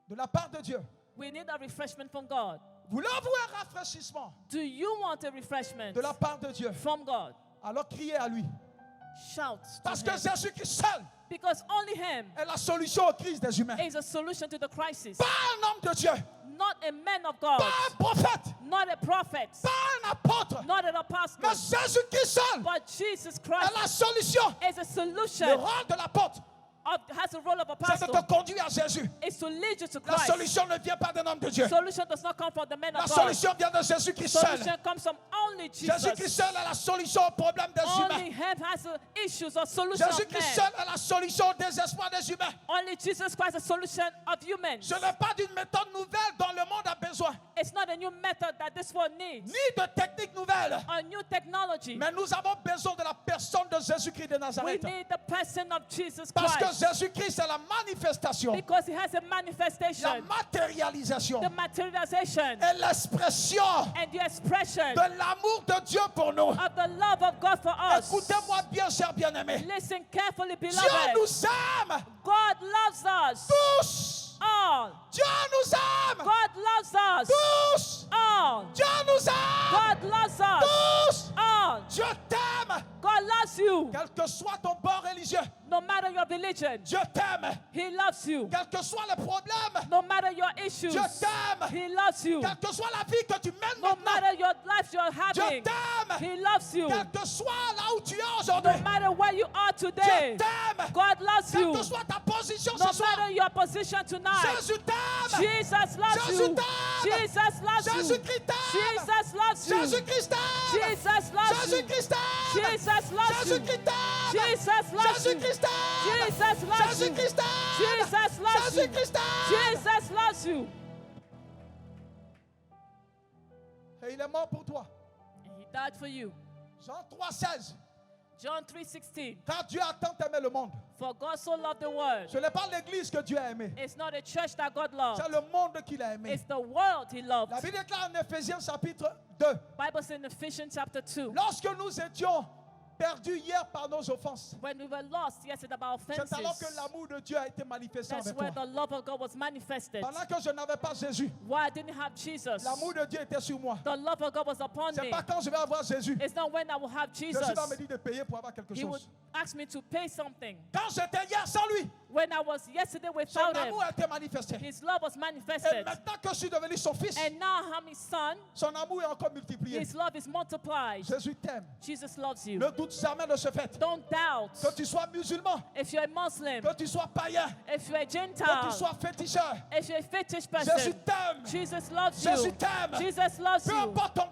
de la part de Dieu? We need a refreshment from God. Voulez-vous un rafraîchissement Do you want a refreshment de la part de Dieu? from God? Alors criez à lui. Shout Parce to que him. Jésus-Christ seul Because only him est la solution aux crises des humains. is a solution to the crisis. Pas un homme de Dieu, Not a man of God, pas un prophète, not a prophet, pas un apôtre, not an apostle, mais Jésus-Christ seul but Jesus est Christ la solution. is a Le solution, rôle de l'apôtre, has a role of c'est de apostle, te conduire à Jésus. is to lead you to La Christ. solution ne vient pas d'un homme de Dieu. Solution does not come from the man La of God. solution vient de Jésus-Christ seul. Solution comes from only Jésus-Christ Jesus. seul est la solution au problème des Only humains. him has the issues or solution of Jésus-Christ man. seul est la solution au désespoir des humains. Only Jesus Christ is a solution of humans. Ce n'est pas d'une méthode nouvelle dont le monde a besoin, It's not a new method that this world needs, ni de technique nouvelle. a new technology. Mais nous avons besoin de la personne de Jésus-Christ de We Nazareth. need the person of Jesus Parce que Christ Jésus-Christ est la manifestation, because he has a la manifestation, matérialisation the materialization et l'expression and the expression de l'amour de Dieu pour nous. of the love of God for us. Écoutez-moi bien, chers bien-aimés. Listen carefully, Dieu beloved. nous aime God loves us tous. all. Dieu nous aime God loves us tous. all. Dieu nous aime God loves us tous. all. Dieu t'aime. God loves you Quel que soit ton bord religieux, no matter your religion. Dieu t'aime. He loves you Quel que soit le problème, no matter your issues. Dieu t'aime. He loves you Quelle que soit la vie que tu mènes no maintenant, matter your life you're Dieu having. t'aime. He loves you Quel que soit là où tu es no aujourd'hui, matter where you are Dieu today. t'aime. God loves Quelle you que soit ta position no ce soir, matter your position tonight. Jésus t'aime. Jesus loves Jésus you. t'aime. Jesus loves you. Jésus-Christ t'aime. Jesus loves you. Jésus-Christ t'aime. Jesus loves you. Jésus-Christ t'aime. Jesus loves you. Jésus-Christ t'aime. Jesus loves you. Jésus-Christ t'aime. Jesus loves you. Jésus-Christ t'aime. Jesus loves you. Jésus-Christ t'aime. Jesus loves you. Et il est mort pour toi. And he died for you. Jean 3,16. John 3:16. Car Dieu a tant aimé le monde. For God so loved the world. Ce n'est pas l'église que Dieu a aimé. It's not a church that God loved. C'est le monde qu'il a aimé. It's the world he loved. La Bible déclare en Éphésiens chapitre 2. Bible says in Ephesians chapter 2. Lorsque nous étions perdus hier par nos offenses, When we were lost yesterday about c'est alors offenses. que l'amour de Dieu a été manifesté That's avec where toi. the love of God was manifested. Pendant que je n'avais pas Jésus, Why I didn't have Jesus? l'amour de Dieu était sur moi. The love of God was upon C'est me. pas quand je vais avoir Jésus, It's not when I will have Jésus Jesus. va me dire de payer pour avoir quelque He would chose. ask me to pay something. Quand j'étais hier sans lui, When I was yesterday son without him, amour a été manifesté. his love was Et manifested. maintenant que je suis devenu son fils, And now I'm his son. son amour est encore multiplié. His love is multiplied. Jésus t'aime. Jesus loves you. Ne doute jamais de ce fait. Don't doubt. Que tu sois musulman, If you're a Muslim, que tu sois païen, if you're a que tu Gentile, sois féticheur, if you're a fetish Jésus person, t'aime. Jesus loves Jésus you. t'aime. Jesus loves Peu you. importe ton No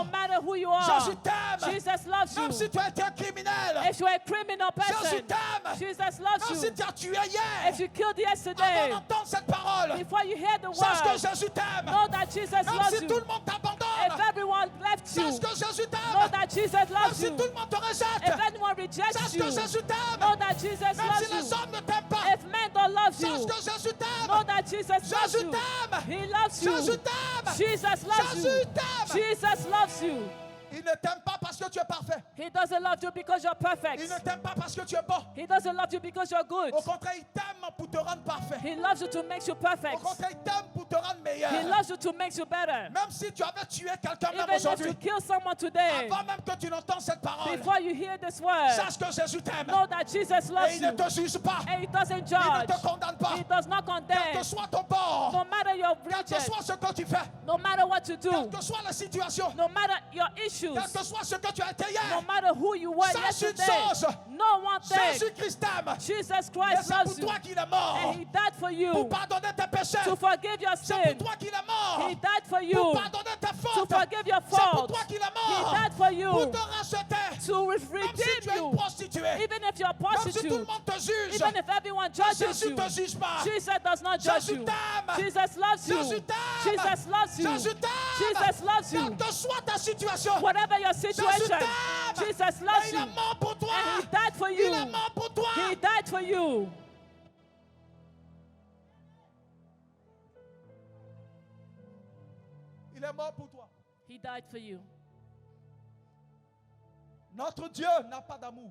bord, matter who you are, Jésus t'aime. Jesus loves Même si you. tu as été un criminel, If you're a criminal Jésus person, t'aime. Jesus loves Même si you. tu as tué hier, If you killed yesterday, avant d'entendre cette parole, before you hear the sache que word, Jésus t'aime. know that Jesus Même loves si tout you. le monde If t'abandonne, everyone left you, sache que Jésus know t'aime. that Jesus Même loves si you. tout le monde te If rejette, anyone rejects sache you, que Jésus t'aime. know that Jesus Même si loves les you. hommes ne t'aiment pas, If men don't love sache you, que Jésus t'aime. know that Jesus loves Jésus you. t'aime. He loves you. Jésus t'aime. Jesus loves you. Jésus t'aime. Jesus loves you. Il ne t'aime pas parce parce que tu es parfait. He doesn't love you because you're perfect. Il ne t'aime pas parce que tu es bon. He doesn't love you because you're good. Au contraire, il t'aime pour te rendre parfait. He loves you to make you Au perfect. contraire, il t'aime pour te rendre meilleur. He loves you to make you better. Même si tu avais tué quelqu'un même Even if you aujourd'hui, kill someone today, avant même que tu n'entends cette parole, before you hear this word, sache que Jésus t'aime. know that Jesus Et loves il ne you. te juge pas. And he doesn't Il ne judge. te condamne pas. He does not Quel condemn. que soit ton bord, No matter your quel que region, soit ce que tu fais, no matter what you quelle do, que soit la situation, no matter your issues, quel que soit ce que tu as été no hier, matter who you were sache une yesterday, chose, know one thing. Jésus-Christ t'aime. Jesus Et Christ c'est pour loves you. toi qu'il est mort. And he died for Pour you pardonner tes péchés. to forgive your C'est sin. pour toi qu'il est mort. He died for Pour you pardonner tes to fautes. forgive your C'est pour faults. toi qu'il est He mort. died for you Pour te racheter. to Même si tu redeem es une you. prostituée. Even if you're a Même si tout le prostitute, monde te juge. even if everyone judges Jésus you, ne te juge pas. Jesus does not judge Jésus you. t'aime. Jesus loves you. Jésus t'aime. Jesus loves you. Jésus t'aime. Jesus loves you. Quelle que soit ta situation. Whatever your Jésus situation, t'aime. Jesus Et loves il you. est mort pour toi. And he died for Il est you. mort pour toi. He died for you. Il est mort pour toi. He died for you. Notre Dieu n'a pas d'amour.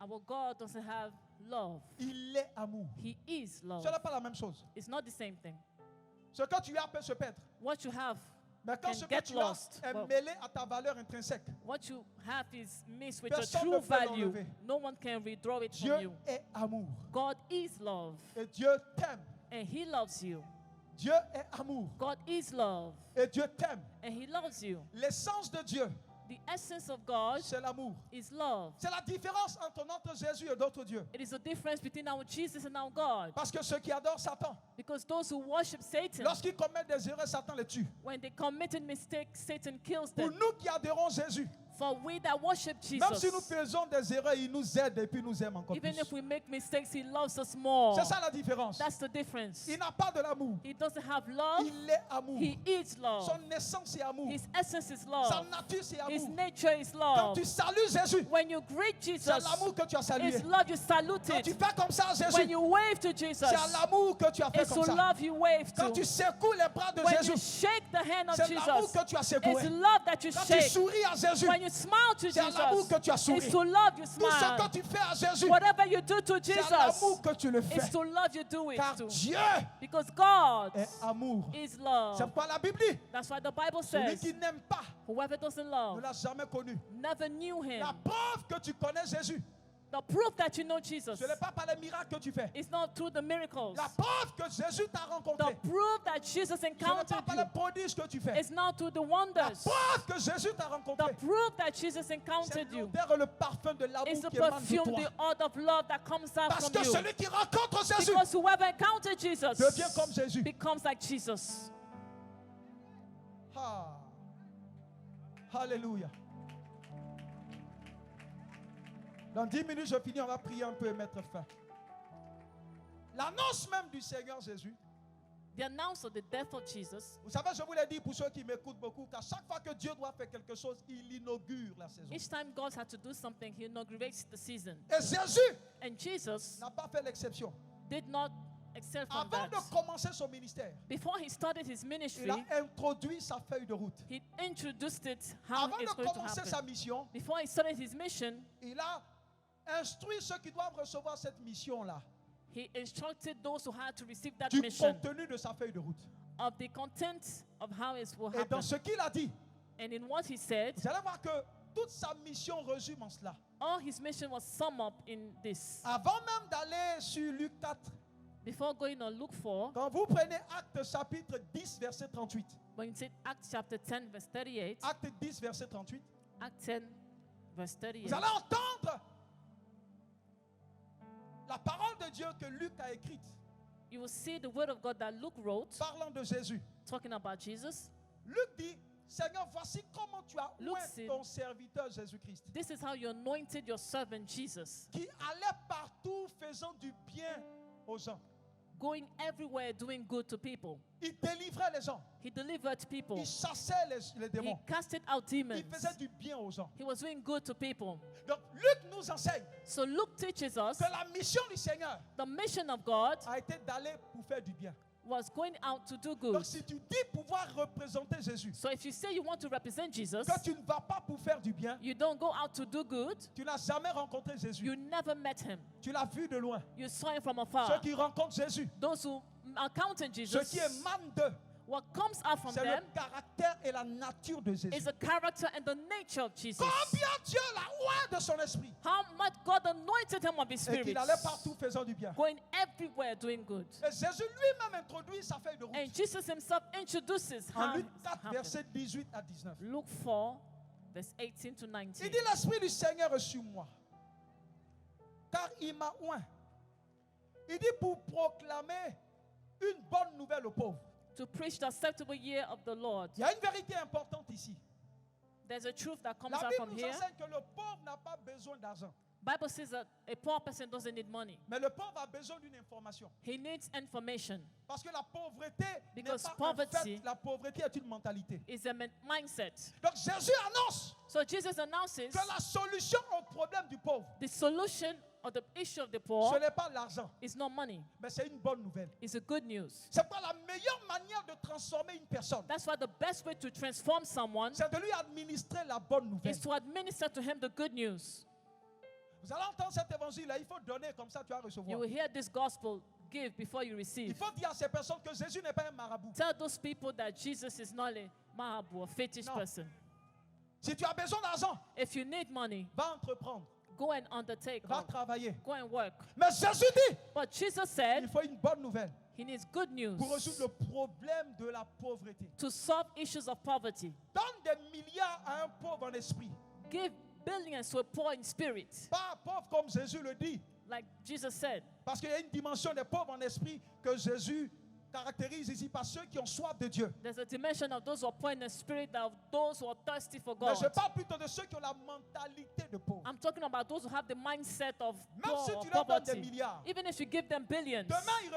Our God doesn't have love. Il est amour. He is love. Ce n'est pas la même chose. It's not the same thing. Ce que tu as peut se perdre. What you have Mais quand can ce que get tu as lost. est Well, mêlé à ta valeur intrinsèque, what you have is mixed with your Personne true ne peut value. l'enlever. No one can withdraw it Dieu from you. est amour. God is love. Et Dieu t'aime. And he loves you. Dieu est amour. God is love. Et Dieu t'aime. And he loves you. L'essence de Dieu, The essence of God c'est l'amour. is love. C'est la différence entre notre Jésus et d'autres dieux. It is the difference between our Jesus and our God. Parce que ceux qui adorent Satan, Because those who worship Satan, lorsqu'ils commettent des erreurs, Satan les tue. when they commit a mistake, Satan kills Pour them. nous qui adorons Jésus, For we that worship même si nous Jesus, faisons des erreurs, il nous aide et puis nous aime encore even plus. if we make mistakes, he loves us more. C'est ça la différence. That's the difference. Il n'a pas de l'amour. He doesn't have love. Il est amour. He is love. Son essence est amour. His essence is Sa love. nature c'est His amour. nature is Quand love. tu salues Jésus, When you greet c'est Jesus, l'amour que tu as salué. it's love you salute Quand tu it. fais comme ça à When Jésus, you wave to Jesus, c'est à l'amour que tu as fait it's comme to ça. love you wave Quand to. tu secoues les bras de When you Jésus, shake the hand of c'est l'amour Jesus, que tu as it's secoué. love that you Quand tu shake. souris à Jésus, When you smile to c'est à l'amour que Jesus, tu as souri. it's to love you Tout ce smile. que tu fais à Jésus, Whatever you do to c'est à Jesus, l'amour que tu le it's fais. to love you do it Car to. Dieu Because God est amour. is C'est love. pourquoi la Bible dit, That's why the Bible celui says, qui n'aime pas whoever doesn't ne love l'a jamais connu. never knew him. La preuve que tu connais Jésus, The proof that you know Jesus ce n'est pas par les miracles que tu fais. is not through the miracles. La preuve que Jésus t'a The rencontré, proof that Jesus ce n'est pas encountered par you les prodiges que tu fais. is not through the La wonders. preuve que Jésus t'a The rencontré, proof that Jesus c'est encountered you l'odeur et le parfum de l'amour is the qui émane de perfume, toi. the odor of love that comes out Parce from que you. celui qui rencontre Jésus Because whoever encountered Jesus devient comme Jésus. becomes like Jesus. Ah. Alléluia. Dans 10 minutes, je finis, on va prier un peu et mettre fin. L'annonce même du Seigneur Jésus, The announcement of the death of Jesus, vous savez, je vous l'ai dit pour ceux qui m'écoutent beaucoup, qu'à chaque fois que Dieu doit faire quelque chose, il inaugure la saison. each time God had to do something, he inaugurates the season. Et Jésus And Jesus n'a pas fait l'exception. did not excel from Avant that. de commencer son ministère, Before he started his ministry, il a introduit sa feuille de route. he introduced it, how Avant it's de going to commencer happen. sa mission, Before he started his mission, il a instruit ceux qui doivent recevoir cette mission-là he instructed those who had to receive that du mission contenu de sa feuille de route. of the content of how it will Et happen. dans ce qu'il a dit, And in what he said, vous allez voir que toute sa mission résume en cela. all his mission was summed up in this. Avant même d'aller sur Luc 4, Before going on Luke 4, quand vous prenez Acte chapitre 10, verset 38, when you take Acts chapter 10, verse 38, Acte 10, verset 38, Act 10, verse 38, vous allez entendre la parole de Dieu que Luc a écrite, you will see the word of God that Luke wrote, parlant de Jésus. talking about Jesus. Luc dit, Seigneur, voici comment tu as Luc oint said- ton serviteur Jésus-Christ, This is how you anointed your servant Jesus, qui allait partout faisant du bien aux gens. going everywhere doing good to people. Il délivrait les gens, He delivered people. il chassait les He démons, casted out demons. il faisait du bien aux gens. He was doing good to people. Donc Luc nous enseigne So Luke teaches us que la mission du Seigneur the mission of God a été d'aller pour faire du bien. was going out to do Donc good. si tu dis pouvoir représenter Jésus, So if you say you want to represent Jesus, que tu ne vas pas pour faire du bien, you don't go out to do good, tu n'as jamais rencontré Jésus. you never met him. Tu l'as vu de loin. You saw him from Ceux afar. qui rencontrent Jésus, Those who encounter ce Jesus, qui émane d'eux, what comes out from c'est them le caractère et la nature de Jésus. is the character and the nature of Jesus. Combien Dieu l'a oint de son esprit How much God anointed him of his et qu'il spirit, allait partout faisant du bien. going everywhere doing good. Et Jésus lui-même introduit sa feuille de route. And Jesus himself introduces En how Luc it 4, happened. versets 18 à 19. Luke 4, verse 18 to 19. Il dit, l'Esprit du Seigneur est sur moi, car il m'a oint. Il dit, pour proclamer une bonne nouvelle aux pauvres. To preach the acceptable year of the Lord. Il y a une vérité importante ici. There's a truth that comes La out Bible from nous here. enseigne que le pauvre n'a pas besoin d'argent. Bible says that a poor person doesn't need money. Mais le pauvre a besoin d'une information. He needs information. Parce que la pauvreté n'est Because pas un poverty fait, la pauvreté est une mentalité. It's a mindset. Donc Jésus annonce So Jesus announces que la solution au problème du pauvre, the solution or the issue of the ce poor n'est pas l'argent, is not money. mais c'est une bonne nouvelle. It's a good news. C'est pas la meilleure manière de transformer une personne. That's why the best way to transform someone C'est de lui administrer la bonne nouvelle. is to administer to him the good news. Vous allez entendre cet évangile-là, il faut donner, comme ça tu vas You recevoir. will hear this gospel, give before you Il receive. faut dire à ces personnes que Jésus n'est pas un marabout. Tell those people that Jesus is not a mahabu, a fetish No. person. Si tu as besoin d'argent, If you need money, va entreprendre, go and undertake, va or travailler. go and work. Mais Jésus dit, But Jesus il said faut une bonne nouvelle he needs good news pour résoudre le problème de la pauvreté. to solve issues of poverty. Donne des milliards à un pauvre en esprit. Give billions to a poor in spirit, Pas pauvre comme Jésus le dit. like Jesus said. Parce qu'il y a une dimension des pauvres en esprit que Jésus caractérise ici par ceux qui ont soif de Dieu. There's a dimension of those who are poor in the spirit, of those who are thirsty for Mais je God. parle plutôt de ceux qui ont la mentalité de pauvre. I'm talking about those who have the mindset of Même poor si or tu leur donnes des poverty. milliards, Even if you give them billions, demain ils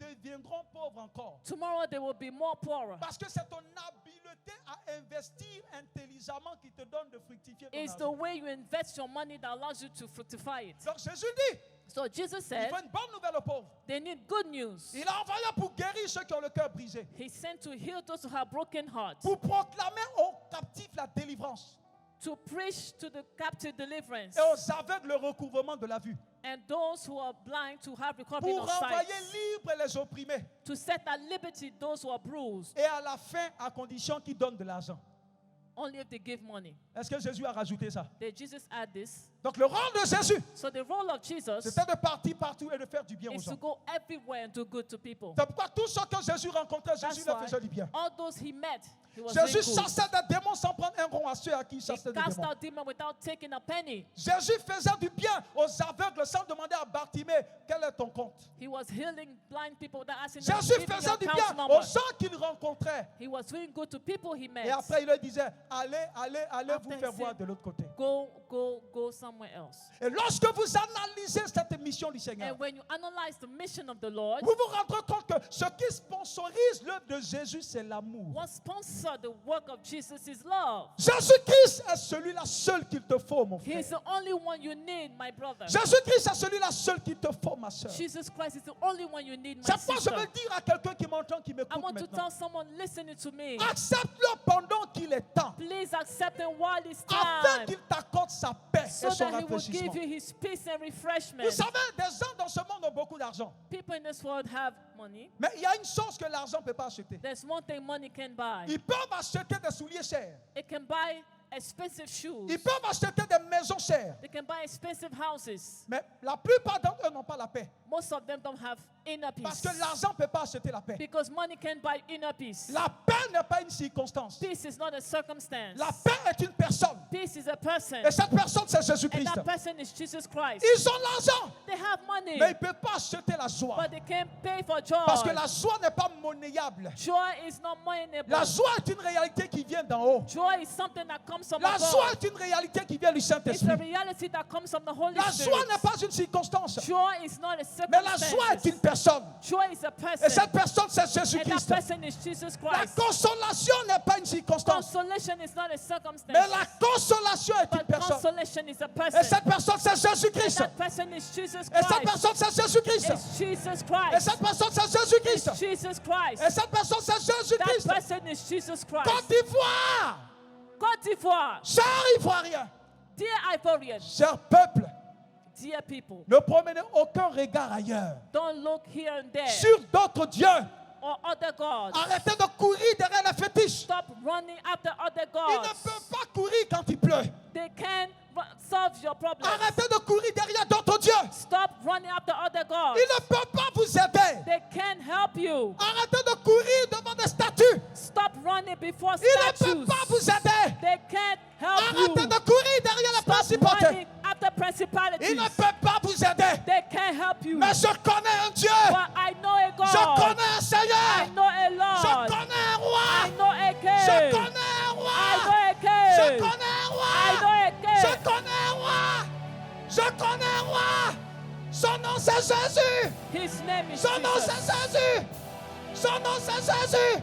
redeviendront pauvres encore. tomorrow they will be more poorer. Parce que c'est ton habileté à investir intelligemment qui te donne de fructifier ton It's the argent. way you invest your money that allows you to fructify it. Donc Jésus dit, So Jesus il said faut une bonne nouvelle aux pauvres. they need good news. Il a envoyé pour guérir ceux qui ont le cœur brisé. He sent to heal those who have broken hearts, Pour proclamer aux captifs la délivrance. to preach to the captive deliverance, Et aux aveugles le recouvrement de la vue. and those who are blind to have recovery Pour of sight, renvoyer libres les opprimés. to set at liberty those who are bruised, Et à la fin, à condition qu'ils donnent de l'argent. only if they give money. Est-ce que Jésus a rajouté ça? Did Jesus add this? Donc le rôle de Jésus, So the role of Jesus c'était de partir partout et de faire du bien aux is to gens. go everywhere and do good to people. C'est pourquoi tous ceux que Jésus rencontrait, That's Jésus leur why faisait du bien. all those he met, he was Jésus doing good. chassait des démons sans prendre un rond à ceux à qui il He chassait des cast démons. out demons without taking a penny. Jésus faisait du bien aux aveugles sans demander à Bartimée quel est ton compte. He was healing blind people without asking them, Jésus "Give me faisait your du account bien number." aux gens qu'il rencontrait. He was doing good to people he met. Et après, il leur disait, allez, allez, allez After vous he faire voir said, de l'autre côté. Go somewhere else. Et lorsque vous analysez cette mission du Seigneur, And when you analyze the mission of the Lord, vous vous rendrez compte que ce qui sponsorise l'œuvre de Jésus, c'est l'amour. what sponsors the work of Jesus is love. Jésus-Christ est celui-là seul qu'il te faut, mon frère. He's the only one you need, my brother. Jésus-Christ est celui-là seul qu'il te faut, ma soeur. Jesus Christ is the only one you need, my C'est pourquoi je sister. veux dire à quelqu'un qui m'entend, qui I m'écoute want to maintenant. tell someone listening to me, Accepte-le pendant qu'il est temps, please accept him while it's afin time, qu'il t'accorde sa paix so et son that he will rafraîchissement. give you his peace and Vous refreshment. savez, des gens dans ce monde ont beaucoup d'argent. People in this world have money. Mais il y a une chose que l'argent ne peut pas acheter. There's one thing money can buy. Ils peuvent acheter des souliers chers. It can buy expensive shoes. Ils peuvent acheter des maisons chères. They can buy expensive houses. Mais la plupart d'entre eux n'ont pas la paix. Most of them don't have inner Parce peace. que l'argent ne peut pas acheter la paix. Because money can buy inner peace. La paix n'est pas une circonstance. Peace is not a circumstance. La paix est une personne. Peace is a person. Et cette personne, c'est And Jésus-Christ. that person is Jesus Christ. Ils ont l'argent, They have money, mais ils ne peuvent pas acheter la joie. but they can't pay for joy. Parce que la joie n'est pas monnayable. Joy is not moneyable. La joie est une réalité qui vient d'en haut. Joy is something that comes from La joie above. est une réalité qui vient du It's a Saint-Esprit. reality that comes from the Holy La joie Spirit. n'est pas une circonstance. Joy is not a Mais la joie est une personne. Joy is a Et person. cette personne, c'est And that Jésus-Christ. person is Jesus La Christ. consolation n'est pas une circonstance. Consolation is not a Mais circumstance. la consolation est une But personne. consolation is a Et person. cette personne, c'est And Jésus-Christ. that person is Jesus Et cette Christ. personne, c'est Jésus-Christ. It's Jesus Et Christ. cette personne, c'est Jésus-Christ. It's Jesus Christ. Et cette personne, c'est That Jésus-Christ. person is Jesus Côte Christ. d'Ivoire, Côte d'Ivoire. chers Ivoiriens, Dear Ivorians, chers peuples, dear people, ne promenez aucun regard ailleurs don't look here and there sur d'autres dieux. or other gods. Arrêtez de courir derrière les fétiches. Stop running after other Ils ne gods. peuvent pas courir quand il pleut. They can't solve your problems. Arrêtez de courir derrière d'autres dieux. Stop running after other gods. Ils ne peuvent pas vous aider. They can't help you. Arrêtez de courir devant des statues. Stop running before Ils ne peuvent statues. pas vous aider. They can't help Arrêtez you. de courir derrière les Stop principautés. running after Ils principalities. ne peuvent pas vous aider. They can't help you. Mais je connais un Dieu. But I know a Je God. connais un I Seigneur. know a Je Lord. connais un I roi. know a Je King. connais un I know roi. a Je King. connais un I roi. know a Je King. connais un roi. Je connais un roi. Son nom c'est Jésus. His name is Son nom c'est Jesus. Jésus. Son nom c'est Jésus.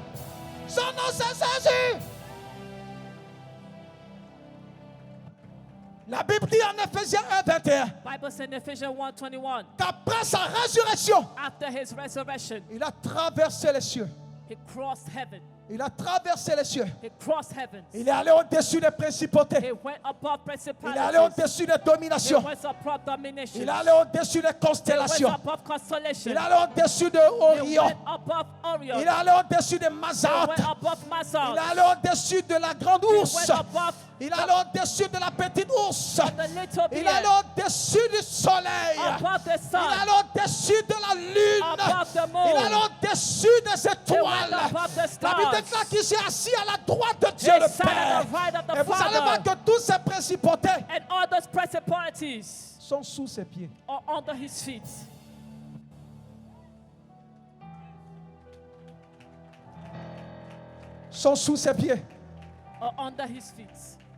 Son nom c'est Jésus. La Bible dit en Ephésiens 1:21 Bible says in Ephesians 1:21, qu'après sa résurrection, after his resurrection, il a traversé les cieux. he crossed heaven. Il a traversé les cieux. He crossed heavens. Il est allé au-dessus des principautés. He went above Il est allé principalities. au-dessus des He dominations. went above domination. Il est allé au-dessus des He went constellations. above constellation. Il est allé au-dessus de He Orion. went above Orion. Il est allé au-dessus de He Mazat. went above Il Mazar. est allé au-dessus de la grande He ours. went above Il est allé au-dessus de la petite ours. the little Il est allé bear. au-dessus du soleil. Above the Il est sun. allé au-dessus de la lune. Above the Il est allé moon. au-dessus des He went étoiles. above the La Bible stars. déclare qu'il s'est assis à la droite de Dieu He le sat at Père. the right of the Et vous allez voir Father. que tous ces principautés And all those principalities sont sous ses pieds. are under his feet. Sont sous ses pieds. Are under his feet.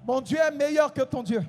Mon Dieu est meilleur que ton Dieu.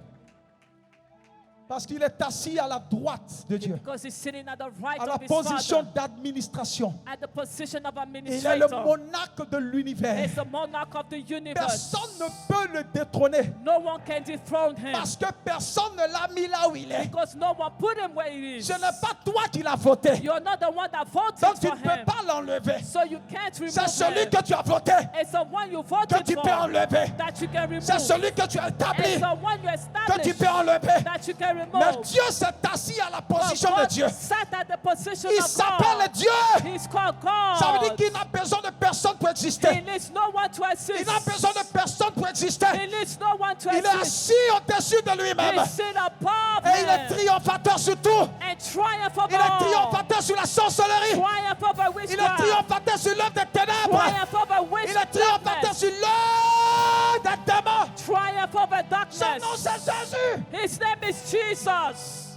Parce qu'il est assis à la droite de Dieu. Because he's sitting at the right À la of his position Father. d'administration. At the position of Il est le administrator. monarque de l'univers. He's the monarch of the universe. Personne ne peut le détrôner. No one can dethrone him. Parce que personne ne l'a mis là où il est. Because no one put him where he is. Ce n'est pas toi qui l'as voté. You're not the one that voted Donc tu for ne peux him. pas l'enlever. So you can't remove C'est celui him. que tu as voté It's the one you que voted tu for peux enlever. that you can remove. C'est celui que tu as It's établi the one you que tu established peux enlever. that you can remove. Mais Dieu s'est assis à la But position de God Dieu. sat at the position Il of s'appelle God. Dieu. He's called Ça veut dire God. qu'il n'a besoin de personne pour He exister. needs no one to assist. Il n'a besoin de personne pour exister. He needs no one to Il est assist. assis au-dessus de lui-même. He's sit above Et il est him triomphateur sur tout. and triumph over Il est all. triomphateur sur la sorcellerie. Triumph over Il est witchcraft. triomphateur sur l'œuvre des ténèbres. Triumph over Il est triomphateur witchcraft. sur l'œuvre des démons. Triumph over Son nom darkness. c'est Jésus. His name is Jesus.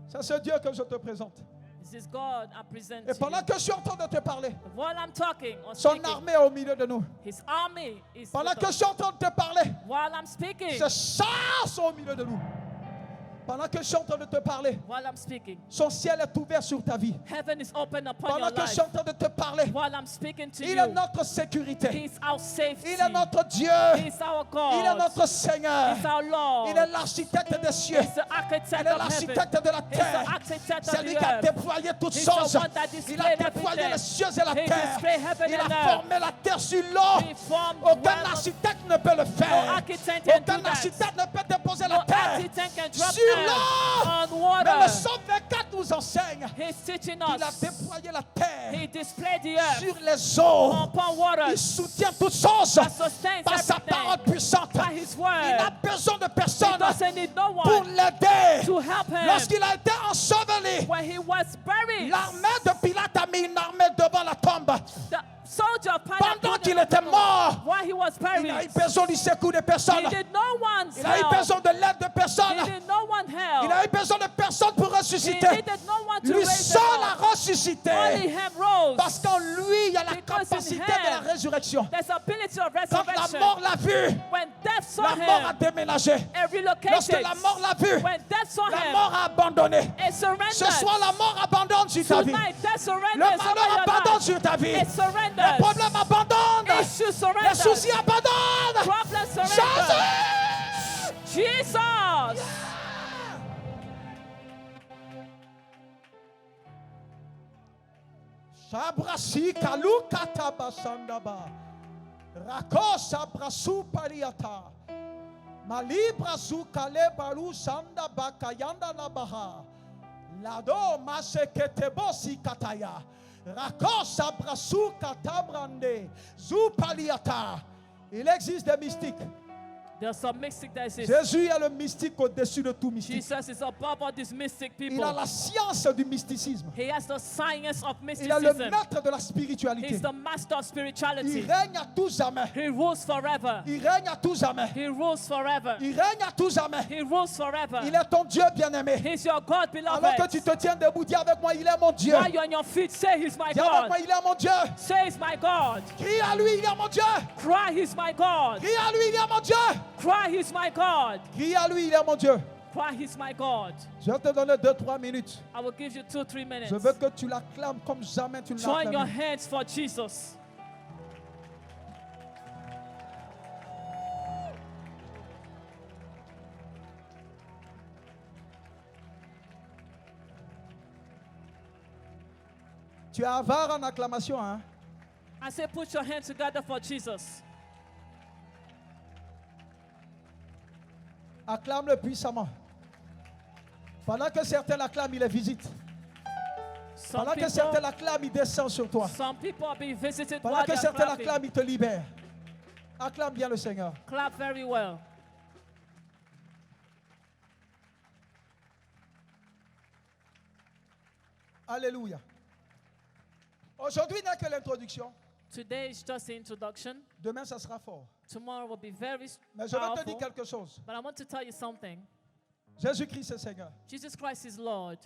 C'est ce Dieu que je te présente. This is God I present Et to pendant you. que je suis en train de te parler, While I'm talking or son speaking, armée est au milieu de nous. his army is Pendant with que je us. suis en train de te parler, While I'm speaking, ses chars sont au milieu de nous. Pendant que je suis en train de te parler, while I'm speaking, son ciel est ouvert sur ta vie. heaven is open upon Pendant your que je life. suis en train de te parler, While I'm speaking to il est you, notre sécurité. He's our safety. Il est notre Dieu. He's our Il est God. notre Seigneur. He's our Lord. Il est l'architecte des cieux. He's the Il architect est of heaven. l'architecte de la He's the terre. architect C'est of lui the qui a earth. déployé toutes He's the choses. one that Il a displayed déployé everything. les cieux et la He terre. displayed heaven Il and a earth. formé la terre sur l'eau. He formed Aucun well. architecte ne peut le No faire. architect can do Aucun that. architecte ne peut déposer No la terre architect can drop sur earth l'eau. on Mais le water. psaume 24 nous enseigne He's teaching qu'il a us. déployé la terre He displayed the earth sur les eaux. upon water. Il soutient toutes choses That sustains par sa everything. parole puissante. By his Il n'a word. besoin de He personne doesn't need no pour one l'aider. to help him. Lorsqu'il a été enseveli, When he was buried, l'armée de Pilate a mis une armée devant la tombe. the soldier of Pilate Pendant put qu'il him était mort, while he was il n'a eu buried. besoin du secours de personne. He did no one's Il a eu help. besoin de l'aide de personne. He did no one Il help. a eu besoin de personne pour He ressusciter. needed no one to Lui raise seul him a up. ressuscité. Only him rose. Parce qu'en lui, il y a la Because in capacité de la him, résurrection. There's ability of Quand la resurrection. mort l'a vu, When death saw la mort a him, déménagé. it relocated. Lorsque la mort l'a vu, When death saw la him, mort a abandonné. it surrendered. Ce soir, la mort abandonne sur ta vie. Tonight, death Le surrenders over malheur your abandonne life. sur ta vie. It Les surrenders. problèmes abandonnent. Issues Les surrender. soucis abandonnent. Problems surrender. Jésus! Jesus. Shabrasi kaluka tabasandaba. Rakosa brasu pariata. Malibra su kale baru sanda bakayanda labaha. Lado maseketebosi kataya. Rakosa brasu katabrande. Zu paliata. Il existe des mystiques. There's some mystic that says Jésus est le mystique au-dessus de tout mystique. Jesus is above all these mystic Il people. a la science du mysticisme. He has the science of Il est le mysticism. maître de la spiritualité. He's the master of spirituality. Il règne à tout jamais. He rules forever. Il règne à tout jamais. He rules forever. Il règne à tout jamais. He rules forever. Il est ton Dieu bien-aimé. He's your God, Alors que beloved. tu te tiens debout, dis avec moi, il est mon Dieu. While you're on your feet, say He's my Dis avec God. moi, il est mon Dieu. Say He's my God. Crie à lui, il est mon Dieu. Cry, He's my God. Crie à lui, il est mon Dieu. Cry, He's my God. Crie à lui, il est mon Dieu. Cry, He's my God. Je vais te donner 2-3 minutes. I will give you 2-3 minutes. Je veux que tu l'acclames comme jamais tu ne l'as Join your acclamé. hands for Jesus. Tu es avare en acclamation, hein? I say, put your hands together for Jesus. Acclame-le puissamment. Pendant que certains l'acclament, il les visite. Some Pendant que certains people, l'acclament, il descend sur toi. some people are being visited Pendant while que they're certains clapping. l'acclament, il te libère. Acclame bien le Seigneur. Clap very well. Alléluia. Aujourd'hui n'est que l'introduction. Today is just the introduction. Demain, ça sera fort. Tomorrow will be very Mais je veux te dire powerful. quelque chose. But I want to tell you something. Jésus-Christ est Seigneur. Jesus Christ is Lord.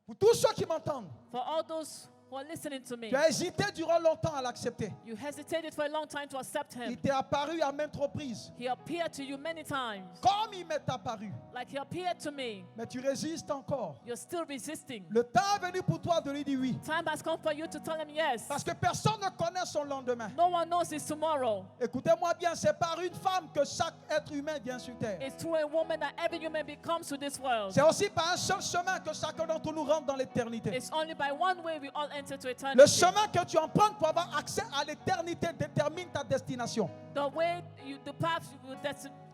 Pour tous ceux qui m'entendent, For all those who are listening to me, tu as hésité durant longtemps à l'accepter. you hesitated for a long time to accept Il Him. t'est apparu à maintes reprises. He appeared to you many times, Comme il m'est apparu. like He appeared to me. Mais tu résistes encore. You're still resisting. Le temps est venu pour toi de lui dire oui. Time has come for you to tell Him yes. Parce que personne ne connaît son lendemain. No one knows His tomorrow. Écoutez-moi bien, c'est par une femme que chaque être humain vient sur terre. It's through a woman that every human being comes to this world. C'est aussi par un seul chemin que chacun d'entre nous rentre dans l'éternité. It's only by one way we all enter to Le eternity. chemin que tu empruntes pour avoir accès à l'éternité détermine ta destination. The way the path will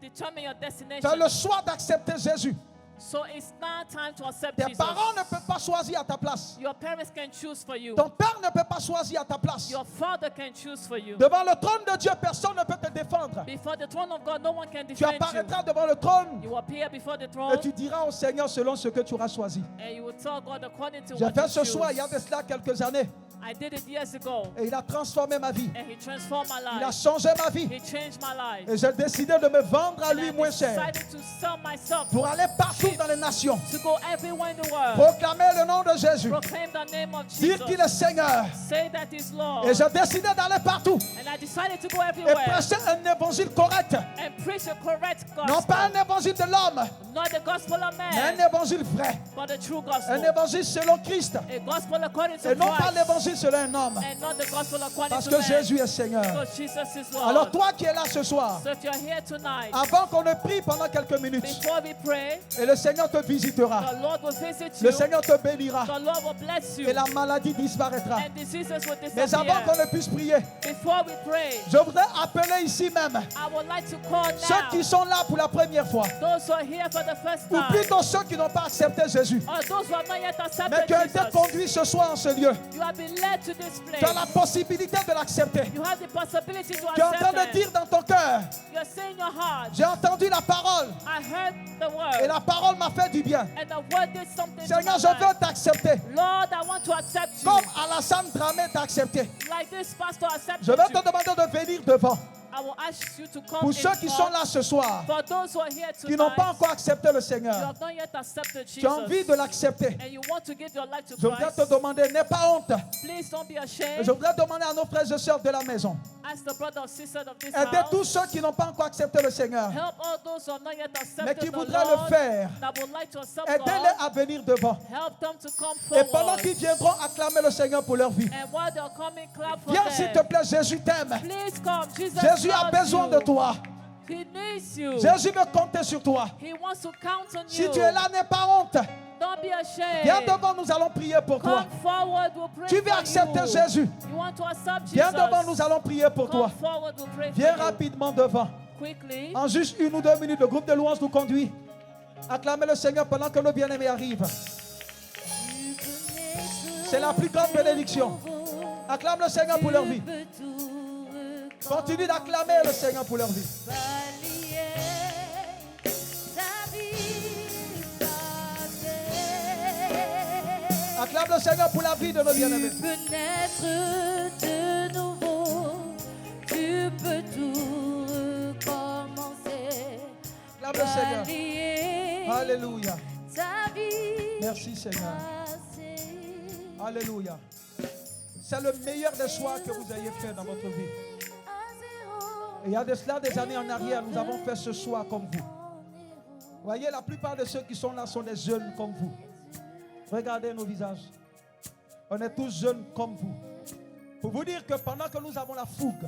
determine your Tu as destination. le choix d'accepter Jésus. So it's now time to accept Tes Jesus. parents ne peuvent pas choisir à ta place. Your parents can choose for you. Ton père ne peut pas choisir à ta place. Your father can choose for you. Devant le trône de Dieu, personne ne peut te défendre. Before the throne of God, no one can Tu defend apparaîtras devant le trône you. You appear before the et throne tu diras au Seigneur selon ce que tu auras choisi. and you will tell God according to J'ai what fait you ce choix il y a choose. de cela quelques années I did it years ago et il a transformé ma vie. and He transformed my Il a life. changé ma vie He changed my life. et j'ai décidé de me vendre à And lui I moins cher decided to sell myself pour aller partout dans les nations, to go everywhere in the world. proclamer le nom de Jésus, Proclaim the name of dire Jesus. qu'il est Seigneur. Say that He's Lord. Et j'ai décidé d'aller partout And I decided to go et everywhere prêcher un évangile correct. and preach a correct Non pas gospel. un évangile de l'homme, Not the gospel of mais un man, évangile vrai. but the true Un gospel. évangile selon Christ A gospel according to et non pas Christ. l'évangile selon un homme. And not the gospel according Parce to que man. Jésus est Seigneur. Because Jesus is Lord. Alors toi qui es là ce soir, So if you're here tonight, avant qu'on ne prie pendant quelques minutes, before we pray, et le Seigneur te visitera, the Lord will visit le you. Seigneur te bénira The Lord will bless you. et la maladie disparaîtra. And diseases will Mais avant qu'on disappear. ne puisse prier, Before we pray, je voudrais appeler ici même I would like to call ceux qui now sont là pour la première fois, those who are here for the first ou time, plutôt ceux qui n'ont pas accepté Jésus, or those who have not yet mais accepted qui ont été Jesus. conduits ce soir en ce lieu. You have been led to this Tu as la place. possibilité de l'accepter. You have the possibility to Tu es en train de accept dire it. dans ton cœur, You're saying your heart, j'ai entendu la parole I heard the et word, la parole m'a fait du bien. and the word did something to Seigneur, my je life. veux t'accepter. Lord, I want to accept you. Comme Alassane Dramé t'a accepté. Like this pastor accepted Je vais te you. demander de venir devant. I I will ask you to come Pour in ceux qui sont front. là ce soir, For those who are here qui n'ont pas tonight, encore accepté le you Seigneur, have not yet accepted tu as envie Jesus, de l'accepter, and you want to give your life to je voudrais te Christ, demander, n'aie pas honte. please don't be Je ashamed. voudrais demander à nos frères et sœurs de la maison, Ask the brother or sister of this aidez tous house. ceux qui n'ont pas encore accepté le Seigneur, Help all those who have not yet mais accepted qui the voudraient le Lord, faire. that would like to accept Aidez-les God. à venir devant. Help them to come Et pendant forward. qu'ils viendront acclamer le Seigneur pour leur vie, And while they're coming, clap for viens s'il te them. plaît, Jésus t'aime. Please come. Jesus Jésus a loves besoin you. de toi. He needs you. Jésus veut compter sur toi. He wants to count on Si you. tu es là, n'aie pas honte. Don't be ashamed. Viens devant, nous allons prier pour toi. Come forward, we'll pray Tu veux for accepter you. Jésus? You want to accept Jesus? Viens devant, nous allons prier pour toi. Come forward, we'll pray Viens for you. rapidement devant. Quickly. En juste 1 ou 2 minutes, le groupe de louanges nous conduit. Acclamez le Seigneur pendant que nos bien-aimés arrivent. C'est la plus grande bénédiction. Acclame le Seigneur pour leur vie. Continue d'acclamer le Seigneur pour leur vie. Acclame le Seigneur pour la vie de nos bien-aimés. Tu peux naître de nouveau, tu peux tout recommencer. Acclame le Seigneur. Balayer Alléluia. ta vie Merci Seigneur. passée Alléluia. C'est le meilleur des choix que vous ayez fait dans votre vie. à zéro. Et il y a de cela des années en arrière, nous avons fait ce choix comme vous. Voyez, la plupart de ceux qui sont là sont des jeunes comme vous. Regardez nos visages. On est tous jeunes comme vous. Pour vous dire que pendant que nous avons la fougue,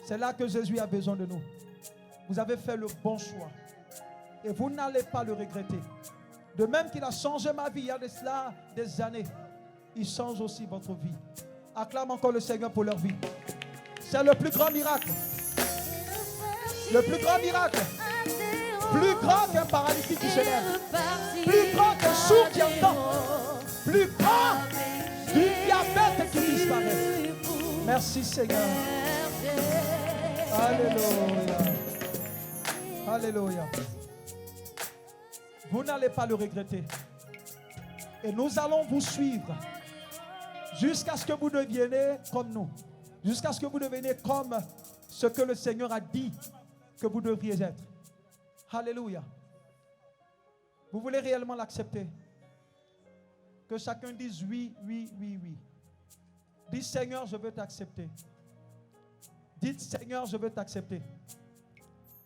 c'est là que Jésus a besoin de nous. Vous avez fait le bon choix. Et vous n'allez pas le regretter. De même qu'il a changé ma vie il y a de cela des années, il change aussi votre vie. Acclame encore le Seigneur pour leur vie. C'est le plus grand miracle. Le plus grand miracle. À zéro. Plus grand qu'un paralytique qui se lève. Repartir Plus grand qu'un sourd qui à entend. zéro. Plus grand Avec du diabète qui disparaît. Jésus pour Merci Seigneur. faire. Alléluia. Alléluia. Vous n'allez pas le regretter. Et nous allons vous suivre jusqu'à ce que vous deveniez comme nous. Jusqu'à ce que vous deveniez comme ce que le Seigneur a dit que vous devriez être. Alléluia. Vous voulez réellement l'accepter? Que chacun dise oui, oui, oui, oui. Dites Seigneur, je veux t'accepter. Dites Seigneur, je veux t'accepter.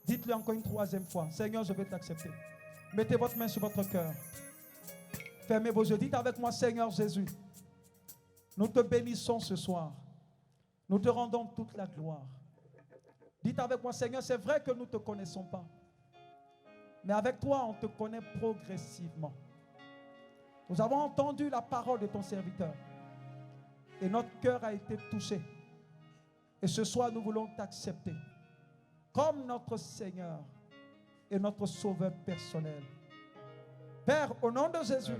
Dites-le encore une troisième fois. Seigneur, je veux t'accepter. Mettez votre main sur votre cœur. Fermez vos yeux. Dites avec moi, Seigneur Jésus, nous te bénissons ce soir. Nous te rendons toute la gloire. Dites avec moi, Seigneur, c'est vrai que nous ne te connaissons pas. Mais avec toi, on te connaît progressivement. Nous avons entendu la parole de ton serviteur. Et notre cœur a été touché. Et ce soir, nous voulons t'accepter comme notre Seigneur et notre Sauveur personnel. Père, au nom de Jésus,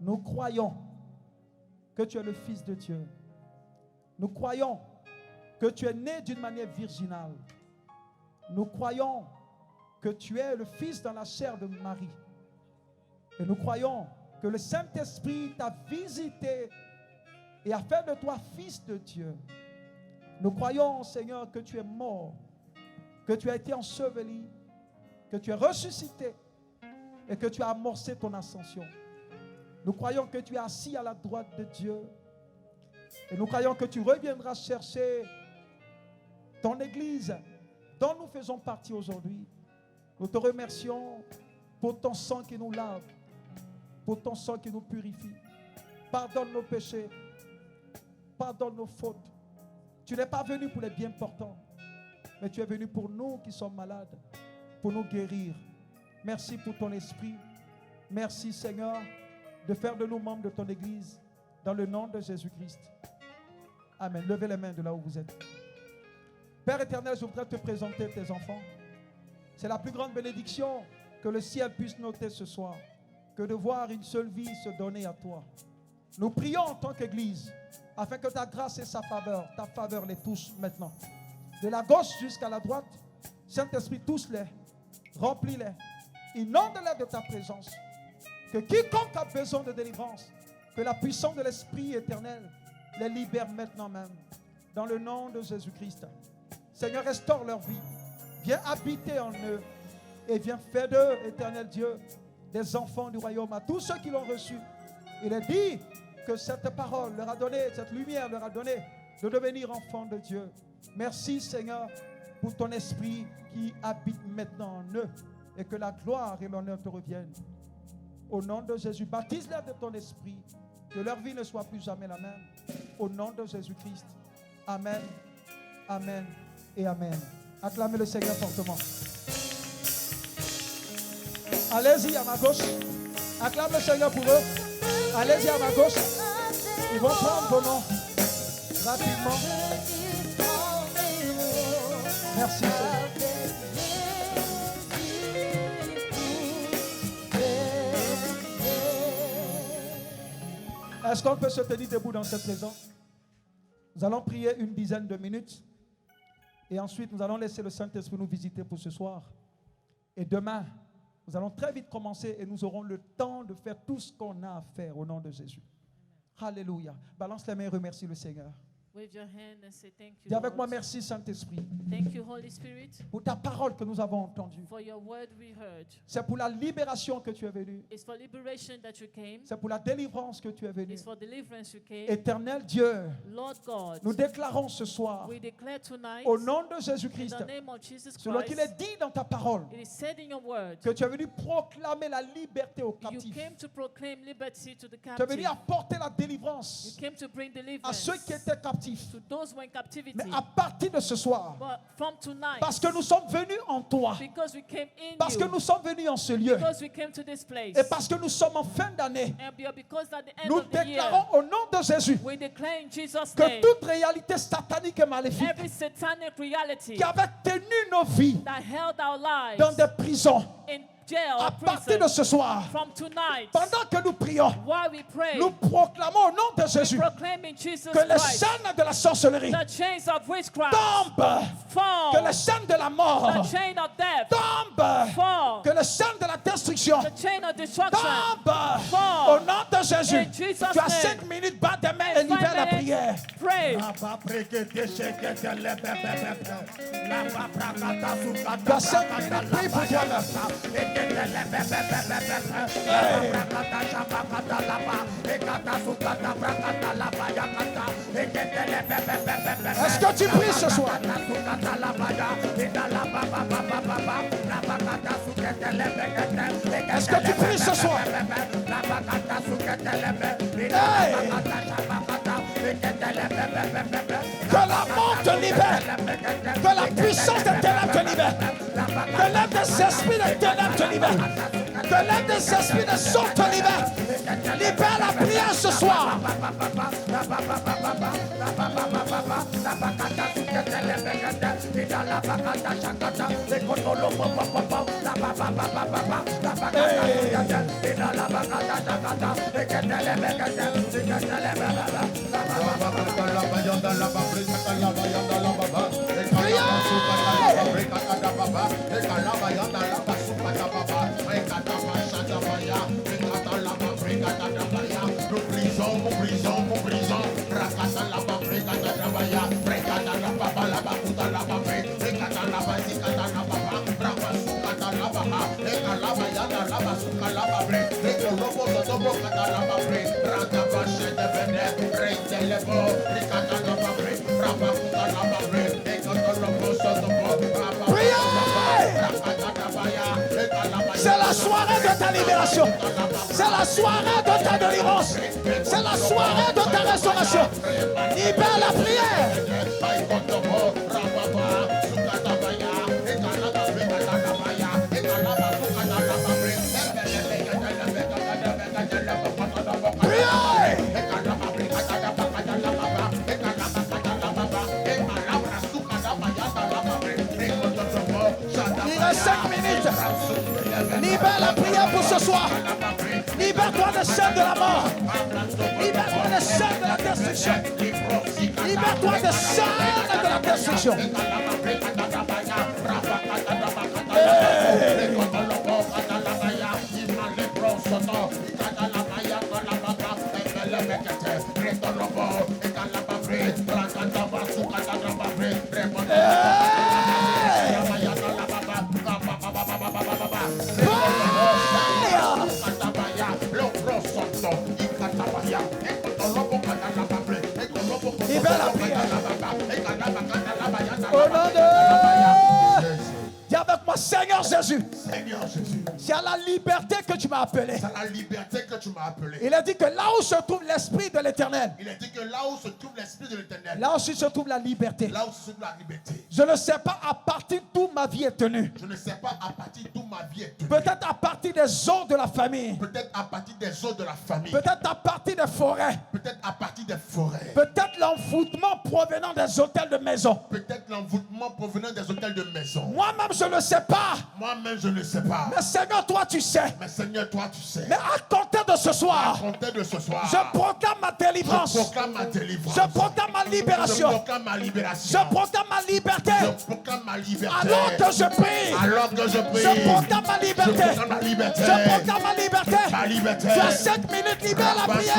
nous croyons que tu es le Fils de Dieu. Nous croyons que tu es né d'une manière virginale. Nous croyons que tu es le Fils dans la chair de Marie. Et nous croyons que le Saint-Esprit t'a visité et a fait de toi Fils de Dieu. Nous croyons, Seigneur, que tu es mort, que tu as été enseveli, que tu es ressuscité et que tu as amorcé ton ascension. Nous croyons que tu es assis à la droite de Dieu et nous croyons que tu reviendras chercher ton Église dont nous faisons partie aujourd'hui. Nous te remercions pour ton sang qui nous lave, pour ton sang qui nous purifie. Pardonne nos péchés, pardonne nos fautes. Tu n'es pas venu pour les bien portants, mais tu es venu pour nous qui sommes malades, pour nous guérir. Merci pour ton esprit. Merci Seigneur de faire de nous membres de ton Église dans le nom de Jésus-Christ. Amen. Levez les mains de là où vous êtes. Père éternel, je voudrais te présenter tes enfants. C'est la plus grande bénédiction que le ciel puisse noter ce soir, que de voir une seule vie se donner à toi. Nous prions en tant qu'Église afin que ta grâce et ta faveur les touchent maintenant. De la gauche jusqu'à la droite, Saint-Esprit, touche-les, remplis-les, inonde-les de ta présence. Que quiconque a besoin de délivrance, que la puissance de l'Esprit éternel les libère maintenant même. Dans le nom de Jésus-Christ. Seigneur, restaure leur vie. Viens habiter en eux et viens faire d'eux, éternel Dieu, des enfants du royaume. À tous ceux qui l'ont reçu, il est dit que cette parole leur a donné, cette lumière leur a donné de devenir enfants de Dieu. Merci Seigneur pour ton esprit qui habite maintenant en eux et que la gloire et l'honneur te reviennent. Au nom de Jésus, baptise-les de ton esprit, que leur vie ne soit plus jamais la même. Au nom de Jésus-Christ. Amen, amen et amen. Acclamez le Seigneur fortement. Allez-y à ma gauche. Acclame le Seigneur pour eux. Allez-y à ma gauche. Ils vont prendre vos noms rapidement. Merci Seigneur. Est-ce qu'on peut se tenir debout dans cette maison? Nous allons prier une dizaine de minutes. Et ensuite, nous allons laisser le Saint-Esprit nous visiter pour ce soir. Et demain, nous allons très vite commencer et nous aurons le temps de faire tout ce qu'on a à faire au nom de Jésus. Alléluia. Balance les mains et remercie le Seigneur. Wave your hand and say thank you, Dis avec Lord. moi, merci Saint-Esprit, Thank you, Holy Spirit, pour ta parole que nous avons entendue. for your word we heard. C'est pour la libération que tu es venu. It's for liberation that you came. C'est pour la délivrance que tu es venu. It's for deliverance you came. Éternel Dieu, Lord God, nous déclarons ce soir, we declare tonight, au nom de in Jésus-Christ, the name of Jesus selon qu'il est Christ, dit dans ta parole, it is said in your word, que tu es venu proclamer la liberté aux you captifs. came to proclaim liberty to the Tu es venu captive. apporter la You délivrance came to bring à deliverance ceux qui étaient captifs. to those who are in captivity. Mais à partir de ce soir, But from tonight, parce que nous sommes venus en toi, because we came in parce que you, nous sommes venus en ce lieu, because we came to this place, et parce que nous sommes en fin d'année, and because at the end nous of the year, déclarons au nom de Jésus we declare in Jesus' que name, toute réalité satanique et maléfique every satanic reality qui avait tenu nos vies that held our lives dans des prisons, in jail à or partir de prison, ce soir, from tonight, pendant que nous prions, while we pray, nous proclamons au nom de Jésus proclaim in Jesus que les Christ, chaînes de la sorcellerie the chains of witchcraft tombent, fall, que les chaînes de la mort the chain of death tombent, fall, que les chaînes de la destruction the chain of destruction tombent. fall. Au nom de Jésus, In Jesus' tu as name. 5 minutes, bats des mains et 5 libère la minutes, prière. pray. Tu as 5 minutes, prie pour toi-même. Est-ce que tu pries ce soir? Est-ce que tu pries ce soir? Hey! Que la mort te libère, que la puissance des ténèbres te libère, que l'aide des esprits des ténèbres te libère, que l'aide des esprits des sorts te libère. Libère la prière ce soir. C'est la soirée de ta libération. C'est la soirée de ta délivrance. C'est la soirée de ta restauration. Libère la prière. Il reste 5 minutes. Libère la prière pour ce soir. Libère-toi des chaînes de la mort. Libère-toi des chaînes de la destruction. Libère-toi des chaînes de la destruction. Hey! Libère la prière. Au nom de... Dis avec moi, Seigneur Jésus. Seigneur Jésus, C'est à la liberté que tu m'as appelé. c'est à la liberté que tu m'as appelé. Il a dit que là où se trouve l'Esprit de l'Éternel, Il a dit que là où se trouve l'Esprit de l'Éternel, là aussi se trouve la liberté. là où se trouve la liberté, Je ne sais pas à partir d'où ma vie est tenue. je ne sais pas à partir d'où ma vie est tenue. Peut-être à partir des eaux de la famille. Peut-être à partir des eaux de la famille. Peut-être à partir des forêts. Peut-être à partir des forêts. Peut-être l'envoûtement provenant des hôtels de maison. Peut-être l'envoûtement provenant des hôtels de maison. Moi-même, je ne sais pas. Moi-même, je ne sais pas. Mais Seigneur, toi, tu sais. Mais Seigneur, toi, tu sais. Mais à compter de ce À soir, compter de ce soir, je proclame ma délivrance. je proclame ma délivrance. Je proclame ma Je libération. proclame ma libération. Je proclame ma liberté. Je proclame ma liberté. Alors que je prie, Alors que je prie. je proclame ma Je liberté. proclame ma liberté. Je proclame ma liberté. Ma liberté. Tu as 5 minutes, libère la prière.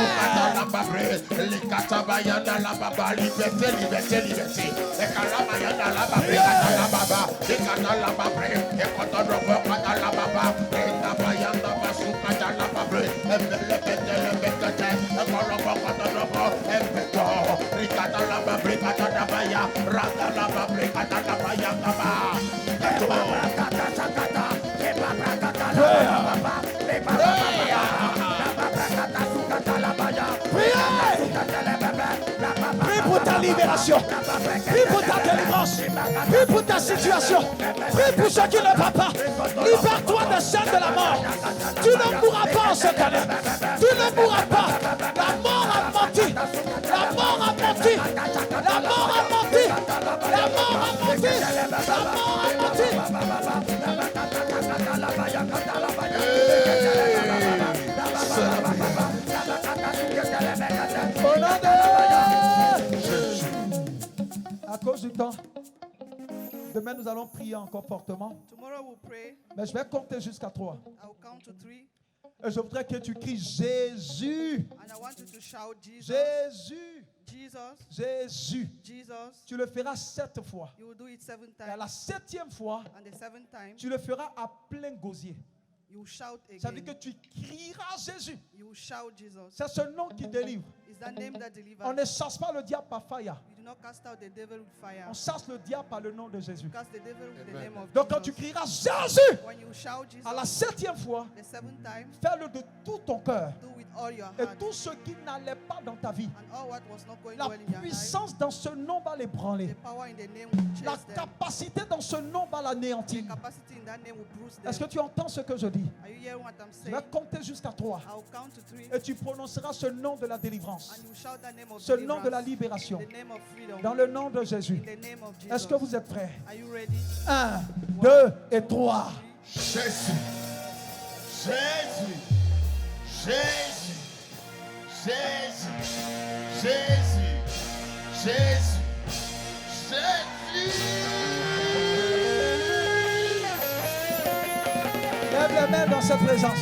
Les katabayana la baba, liberté, liberté, liberté. Les kalabayana la baba, la baba, les kanala baba, les kotodrobo katala baba, les tabayana basu katala baba, le pete, le kolobo kotodrobo, peto, rikatala baba, rikatala baya, rakala baba, katala baya baba. Prie pour ta libération. Prie pour ta délivrance. Prie pour ta situation. Prie pour ce qui ne va pas. Libère-toi des chaînes de la mort. Tu ne mourras pas en cette année. Tu ne mourras pas. La mort a menti. La mort a menti. La mort a menti. La mort a menti. La mort a menti. Au nom de Jésus. À cause du temps, demain nous allons prier encore fortement. Tomorrow we'll pray. Mais je vais compter jusqu'à 3. I will count to 3. Et je voudrais que tu cries Jésus. And I want you to shout Jesus. Jésus. Jesus. Jésus. Jesus. Tu le feras 7 fois. You will do it 7 Et à la times. 7e fois, And the 7th time, tu le feras à plein gosier. you will shout Ça veut dire again. que tu crieras Jésus. You will shout Jesus. C'est ce nom qui délivre. It's that name that On delivers. ne chasse pas le diable par fire. You do not cast out the devil with fire. On chasse le diable par le nom de Jésus. You cast the devil with the name of Donc quand tu Jesus. crieras Jésus, When you shout Jesus, à la 7e fois, the 7th time, fais-le de tout ton cœur. do with all your Et heart. tout ce qui n'allait pas dans ta vie, And all what was not going la well in your life, puissance dans ce nom va l'ébranler. the power in the name will La chase them. capacité dans ce nom va The l'anéantir. capacity in that name will bruise them. Est-ce que tu entends ce que je dis? Are you hearing what I'm Je saying? vais compter jusqu'à 3. I will count to 3. Et tu prononceras ce nom de la délivrance. And you shout that name of Ce nom de la deliverance, libération. the name of freedom, Dans le nom de Jésus. in the name of Est-ce Jesus. que vous êtes prêts? Are you ready? 1, 2 et 3. Jésus. Jésus. Jésus. Jésus. Jésus. Jésus. Lève les mains dans cette présence.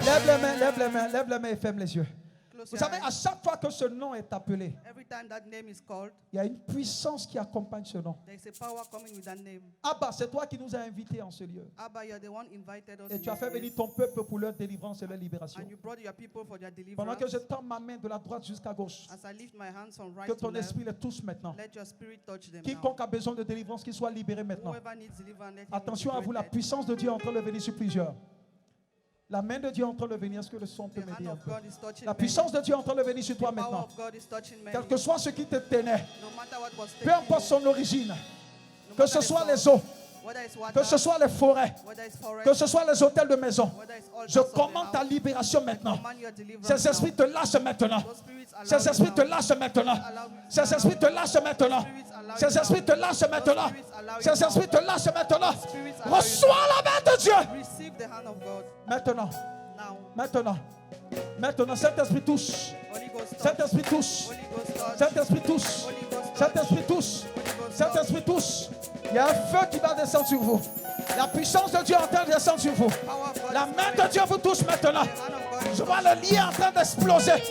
Lève les mains, lève les mains, lève les mains et ferme les yeux. Close Vous your savez, eyes. à chaque fois que ce nom est appelé, Every time that name is called, il y a une puissance qui accompagne ce nom. there is a power coming with that name. Abba, c'est toi qui nous as invités en ce lieu. Abba, you're the one invited us Et in tu as this fait venir place. ton peuple pour leur délivrance et leur libération. And you brought your people for their Pendant que je deliverance. tends ma main de la droite jusqu'à gauche, As I lift my hands from right que to ton left, esprit les touche maintenant. let your spirit touch them now. Quiconque a besoin de délivrance, qu'il soit libéré maintenant. Whoever needs deliverance, let him Attention be à vous, la liberated. puissance de Dieu est en train de venir sur plusieurs. La main de Dieu est en train de venir. Est-ce que le son peut The m'aider hand un of peu? God is touching La many. puissance de Dieu est en train de venir sur toi The power maintenant. of God is touching many. Quel que soit ce qui te tenait, No matter what was peu taking importe you, son origine, no que matter ce the soit les source, eaux, whether it's water, que ce soit les forêts, whether it's forest, que ce soit les hôtels de maison, whether it's altars je of the commande ta house, libération maintenant. command your deliverance Ces esprits te now. lâchent maintenant. Those spirits allow Ces you esprits te now. lâchent maintenant. Allow me- Ces esprits te lâchent maintenant. Ces esprits te lâchent maintenant. Ces esprits te lâchent maintenant. Reçois la main de Dieu. Receive the hand of God Maintenant, now. maintenant, maintenant, cet esprit touche. Holy Ghost touch. Cet esprit touche. Holy Ghost touch. Cet esprit touche. Holy Ghost Cet touch. esprit touche. Holy Ghost Cet touch. esprit touche. Il y a un feu qui va descendre sur vous. La puissance de Dieu est en train de descendre sur vous. Power of God La is main coming. de Dieu vous touche maintenant. The hand of God is Je vois touching. le lien en train d'exploser.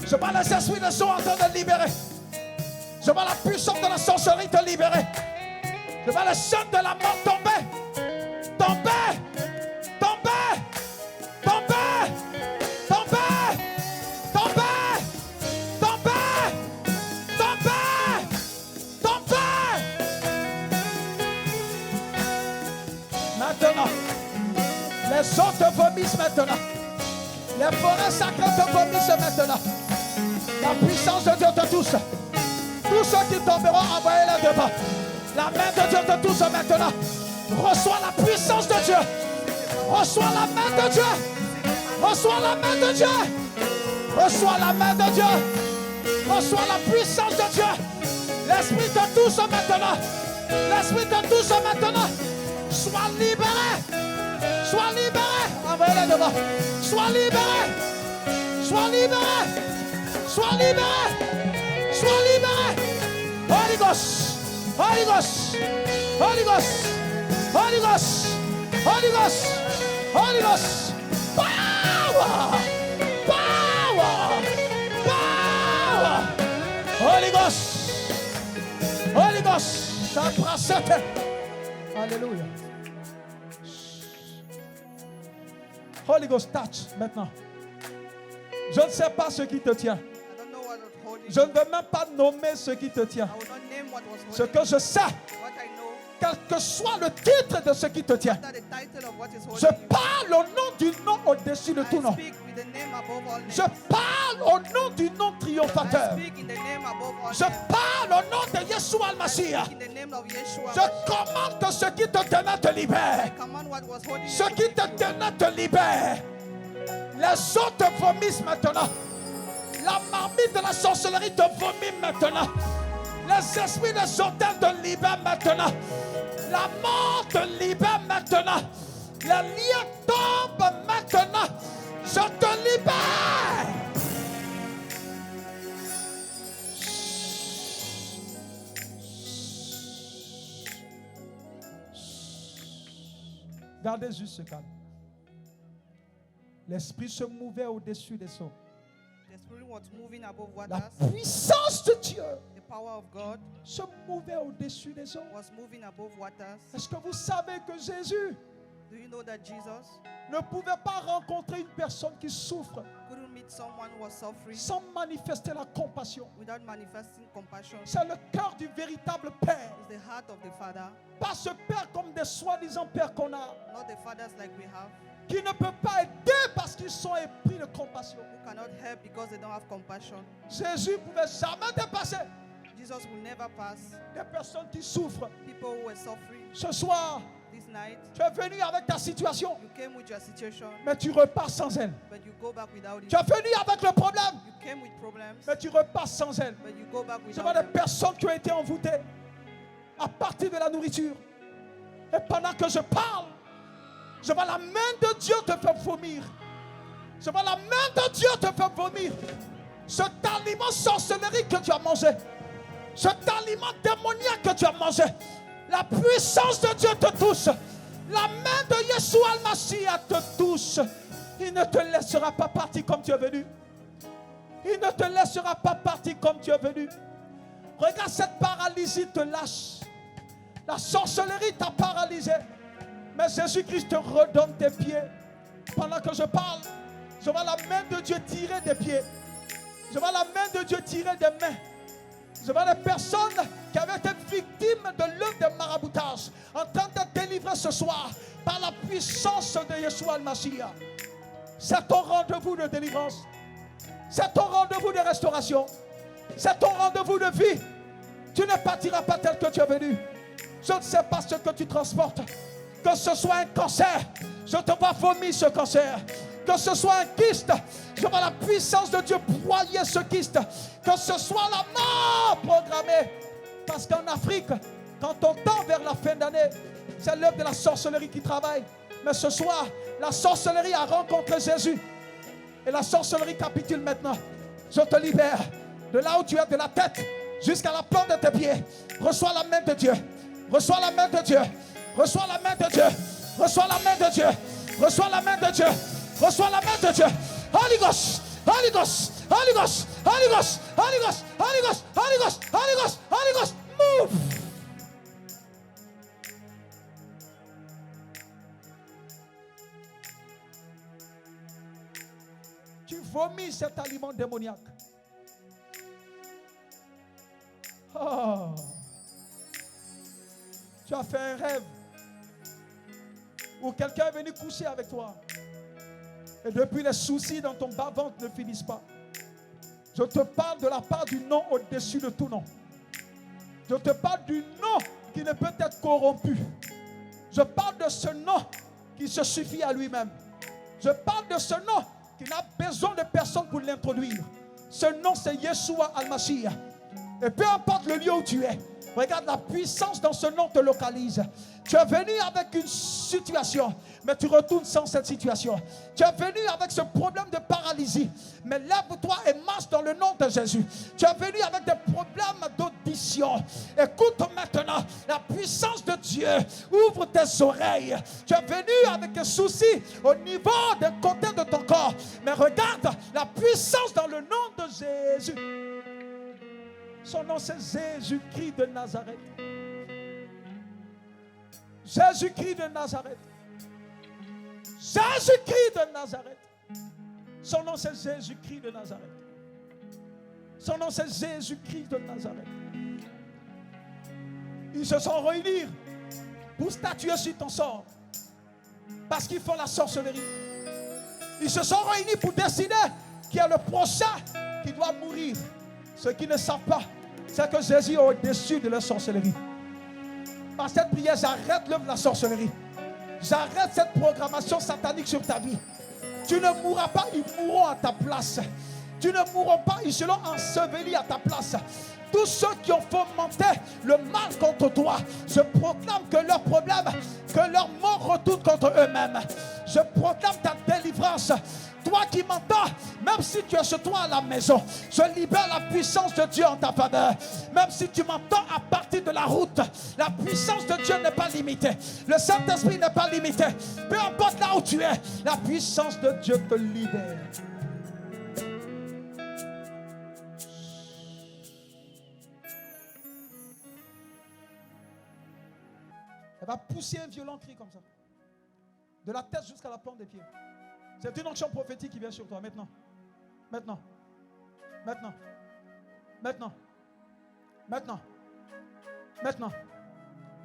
Je vois les esprits de son en train de libérer. Je vois la puissance de la sorcellerie te libérer. Je vois les chaînes de la mort tomber. Tomber. Tomber. Tomber. Tomber. Tomber. Tomber. libéré sacré te vomisse maintenant. La puissance de Dieu te touche. Tous ceux qui tomberont, envoyez-les devant. La main de Dieu te touche maintenant. Reçois la puissance de Dieu. Reçois la main de Dieu. Reçois la main de Dieu. Reçois la main de Dieu. Reçois la puissance de Dieu. L'Esprit te touche maintenant. L'Esprit te touche maintenant. Sois libéré. Sois libéré. Envoyez-les devant. Sois libéré. Sois libéré. Sois libéré. Sois libéré. Holy Ghost. Holy Ghost. Holy Ghost. Holy Ghost. Holy Ghost. Holy Ghost. Power. Power. Power. Holy Ghost. Holy Ghost. Ça brasse. Alléluia. Holy Ghost, touch maintenant. Je ne sais pas ce qui te tient. I don't know what was holding Je you. ne veux même pas nommer ce qui te tient. I will not name what was Ce holding que je sais, you. What I know, quel que soit le titre de ce qui te tient, that the title of what is je holding you. parle au nom du nom au-dessus de tout I nom. speak with the name above all names. Je parle au nom du nom triomphateur. I speak in the name above all Je names. parle au nom de Yeshua I al-Mashiach. speak in the name of Yeshua. Je commande que ce qui te tenait te I libère. command what was holding Ce you qui to te be free. tenait te libère. Les autres te vomissent maintenant. La marmite de la sorcellerie te vomit maintenant. Les esprits des hôtels te libèrent maintenant. La mort te libère maintenant. Les liens tombent maintenant. Je te libère. Gardez juste ce calme. L'esprit se mouvait au-dessus des eaux. The spirit was moving above La waters. puissance de Dieu The power of God se mouvait au-dessus des eaux. was moving above waters. Est-ce que vous savez que Jésus Do you know that Jesus ne pouvait pas rencontrer une personne qui souffre couldn't meet someone who was suffering sans manifester la compassion? without manifesting compassion? C'est le cœur du véritable Père. It's the heart of the Father, Pas ce Père comme des soi-disant pères qu'on a, not the fathers like we have, qui ne peut pas aider parce qu'ils sont épris de compassion. who cannot help because they don't have compassion. Jésus ne pouvait jamais dépasser Jesus will never pass des personnes qui souffrent. people who were suffering. Ce soir, This night, tu es venu avec ta situation, you came with your situation, mais tu repars sans elle. but you go back without Tu it. es venu avec le problème, You came with problems, mais tu repars sans elle. but you go back Je vois without des them. personnes qui ont été envoûtées à partir de la nourriture. Et pendant que je parle, je vois la main de Dieu te faire vomir. Je vois la main de Dieu te faire vomir. Cet aliment sorcellerie que tu as mangé, cet aliment démoniaque que tu as mangé, la puissance de Dieu te touche. La main de Yeshua al-Mashiach te touche. Il ne te laissera pas partir comme tu es venu. Il ne te laissera pas partir comme tu es venu. Regarde, cette paralysie te lâche. La sorcellerie t'a paralysé. Mais Jésus-Christ te redonne tes pieds. Pendant que je parle, je vois la main de Dieu tirer des pieds. Je vois la main de Dieu tirer des mains. Je vois des personnes qui avaient été victimes de l'œuvre de maraboutage en train de délivrer ce soir par la puissance de Yeshua al-Mashiach. C'est ton rendez-vous de délivrance. C'est ton rendez-vous de restauration. C'est ton rendez-vous de vie. Tu ne partiras pas tel que tu es venu. Je ne sais pas ce que tu transportes. Que ce soit un cancer, je te vois vomir ce cancer. Que ce soit un kyste, je vois la puissance de Dieu broyer ce kyste. Que ce soit la mort programmée. Parce qu'en Afrique, quand on tend vers la fin d'année, c'est l'œuvre de la sorcellerie qui travaille. Mais ce soir, la sorcellerie a rencontré Jésus. Et la sorcellerie capitule maintenant. Je te libère de là où tu es, de la tête jusqu'à la plante de tes pieds. Reçois la main de Dieu. Reçois la main de Dieu. Reçois la main de Dieu. Reçois la main de Dieu. Reçois la main de Dieu. Reçois la main de Dieu. Holy Ghost. Holy Ghost. Holy Ghost. Holy Ghost. Holy Ghost. Holy Ghost. Holy Ghost. Holy Ghost. Holy Ghost. Move. Tu vomis cet aliment démoniaque. Oh. Tu as fait un rêve où quelqu'un est venu coucher avec toi. Et depuis, les soucis dans ton bas-ventre ne finissent pas. Je te parle de la part du nom au-dessus de tout nom. Je te parle du nom qui ne peut être corrompu. Je parle de ce nom qui se suffit à lui-même. Je parle de ce nom qui n'a besoin de personne pour l'introduire. Ce nom, c'est Yeshua Al-Mashiach. Et peu importe le lieu où tu es, regarde, la puissance dans ce nom te localise. Tu es venu avec une situation, mais tu retournes sans cette situation. Tu es venu avec ce problème de paralysie, mais lève-toi et marche dans le nom de Jésus. Tu es venu avec des problèmes d'audition. Écoute maintenant, la puissance de Dieu ouvre tes oreilles. Tu es venu avec un souci au niveau des côtés de ton corps, mais regarde la puissance dans le nom de Jésus. Son nom, c'est Jésus-Christ de Nazareth. Jésus-Christ de Nazareth. Jésus-Christ de Nazareth. Son nom, c'est Jésus-Christ de Nazareth. Son nom, c'est Jésus-Christ de Nazareth. Ils se sont réunis pour statuer sur ton sort. Parce qu'ils font la sorcellerie. Ils se sont réunis pour décider qu'il y a le prochain qui doit mourir. Ceux qui ne savent pas, c'est que Jésus est au-dessus de la sorcellerie. Par cette prière, j'arrête l'œuvre de la sorcellerie. J'arrête cette programmation satanique sur ta vie. Tu ne mourras pas, ils mourront à ta place. Tu ne mourras pas, ils seront ensevelis à ta place. Tous ceux qui ont fomenté le mal contre toi, je proclame que leur problème, que leur mort retourne contre eux-mêmes. Je proclame ta délivrance. Toi qui m'entends, même si tu es chez toi à la maison, je libère la puissance de Dieu en ta faveur. Même si tu m'entends à partir de la route, la puissance de Dieu n'est pas limitée. Le Saint-Esprit n'est pas limité. Peu importe là où tu es, la puissance de Dieu te libère. Elle va pousser un violent cri comme ça. De la tête jusqu'à la plante des pieds. C'est une onction prophétique qui vient sur toi maintenant. Maintenant. Maintenant. Maintenant. Maintenant. Maintenant.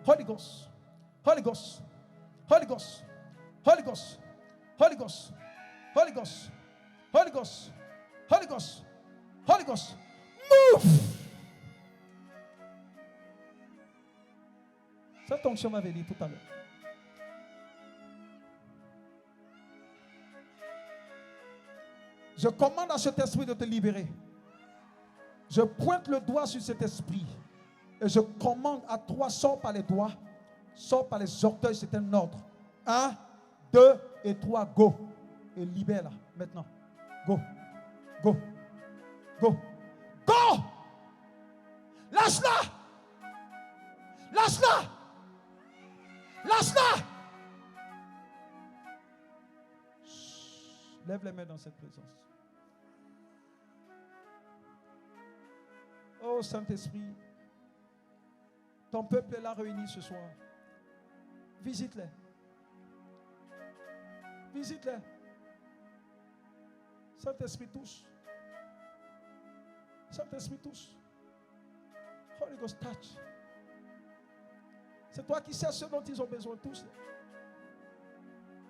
Holy Ghost. Holy Ghost. Holy Ghost. Holy Ghost. Holy Ghost. Holy Ghost. Holy Ghost. Holy Ghost. Holy Ghost. Move. Cette onction m'avait dit tout à l'heure. Je commande à cet esprit de te libérer. Je pointe le doigt sur cet esprit. Et je commande à toi, sors par les doigts, sors par les orteils, c'est un ordre. 1, 2 et 3, go. Et libère-la maintenant. Go. Go. Go. Go. Lâche-la. Lâche-la. Lâche-la. Lève les mains dans cette présence. Oh Saint-Esprit, ton peuple est là réuni ce soir. Visite-les. Visite-les. Saint-Esprit, touche. Saint-Esprit, touche. Holy Ghost, touch. C'est toi qui sais ce dont ils ont besoin, touche-les.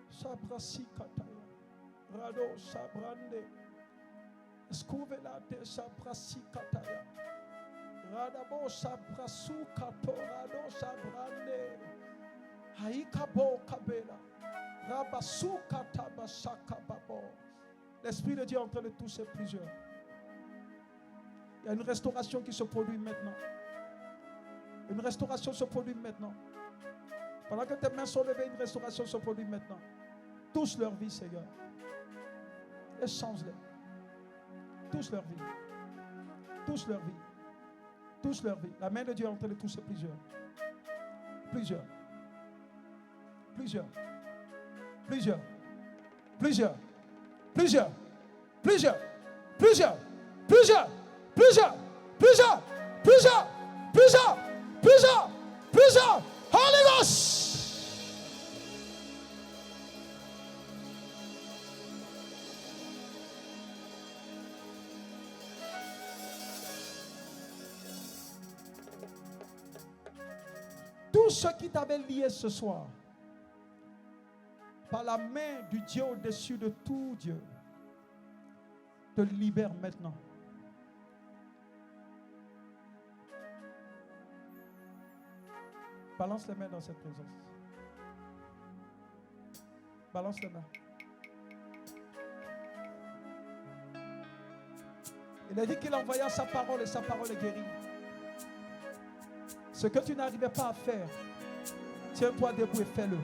Sabrasi kataya. Rado sabrande. Escuvelate sabrasi kataya. Radabo sabrasu katorado sabrande. Haikabo kabela. Rabasu katabasaka babo. L'Esprit de Dieu est en train de toucher plusieurs. Il y a une restauration qui se produit maintenant. Une restauration se produit maintenant. Pendant que tes mains sont levées, une restauration se produit maintenant. Touche leur vie, Seigneur. Et change-les. Touche leur vie. Touche leur vie. Touche leur vie. La main de Dieu est en train de toucher plusieurs. Plusieurs. Plusieurs. Plusieurs. Plusieurs. Plusieurs. Plusieurs. Plusieurs. Plusieurs. Plusieurs. Plusieurs. Plusieurs. Plusieurs. Plusieurs. Plusieurs. Holy Ghost. Tout ce qui t'avait lié ce soir, par la main du Dieu au-dessus de tout Dieu, te libère maintenant. Balance les mains dans cette présence. Balance les mains. Il a dit qu'il envoya sa parole et sa parole est guérie. Ce que tu n'arrivais pas à faire, tiens-toi debout et fais-le.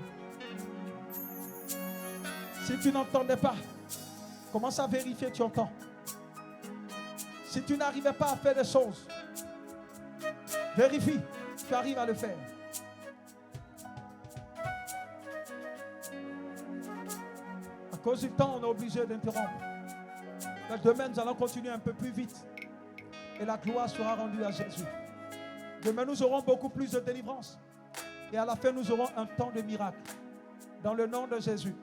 Si tu n'entendais pas, commence à vérifier, tu entends. Si tu n'arrivais pas à faire des choses, vérifie, tu arrives à le faire. À cause du temps, on est obligé d'interrompre. Mais demain, nous allons continuer un peu plus vite. Et la gloire sera rendue à Jésus. Demain, nous aurons beaucoup plus de délivrance. Et à la fin, nous aurons un temps de miracle. Dans le nom de Jésus.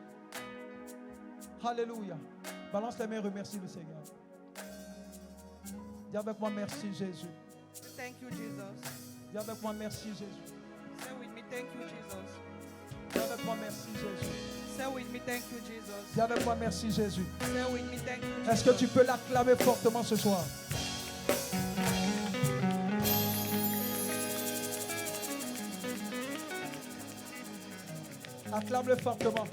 Alléluia. Balance les mains et remercie le Seigneur. Dis avec moi merci Jésus. Thank you, Jesus. Dis avec moi merci Jésus. Say with me, thank you, Jesus. Dis avec moi merci Jésus. Say with me, thank you, Jesus. Dis avec moi merci Jésus. Say with me, thank you, Jesus. Est-ce que tu peux l'acclamer fortement ce soir? Acclame-le fortement.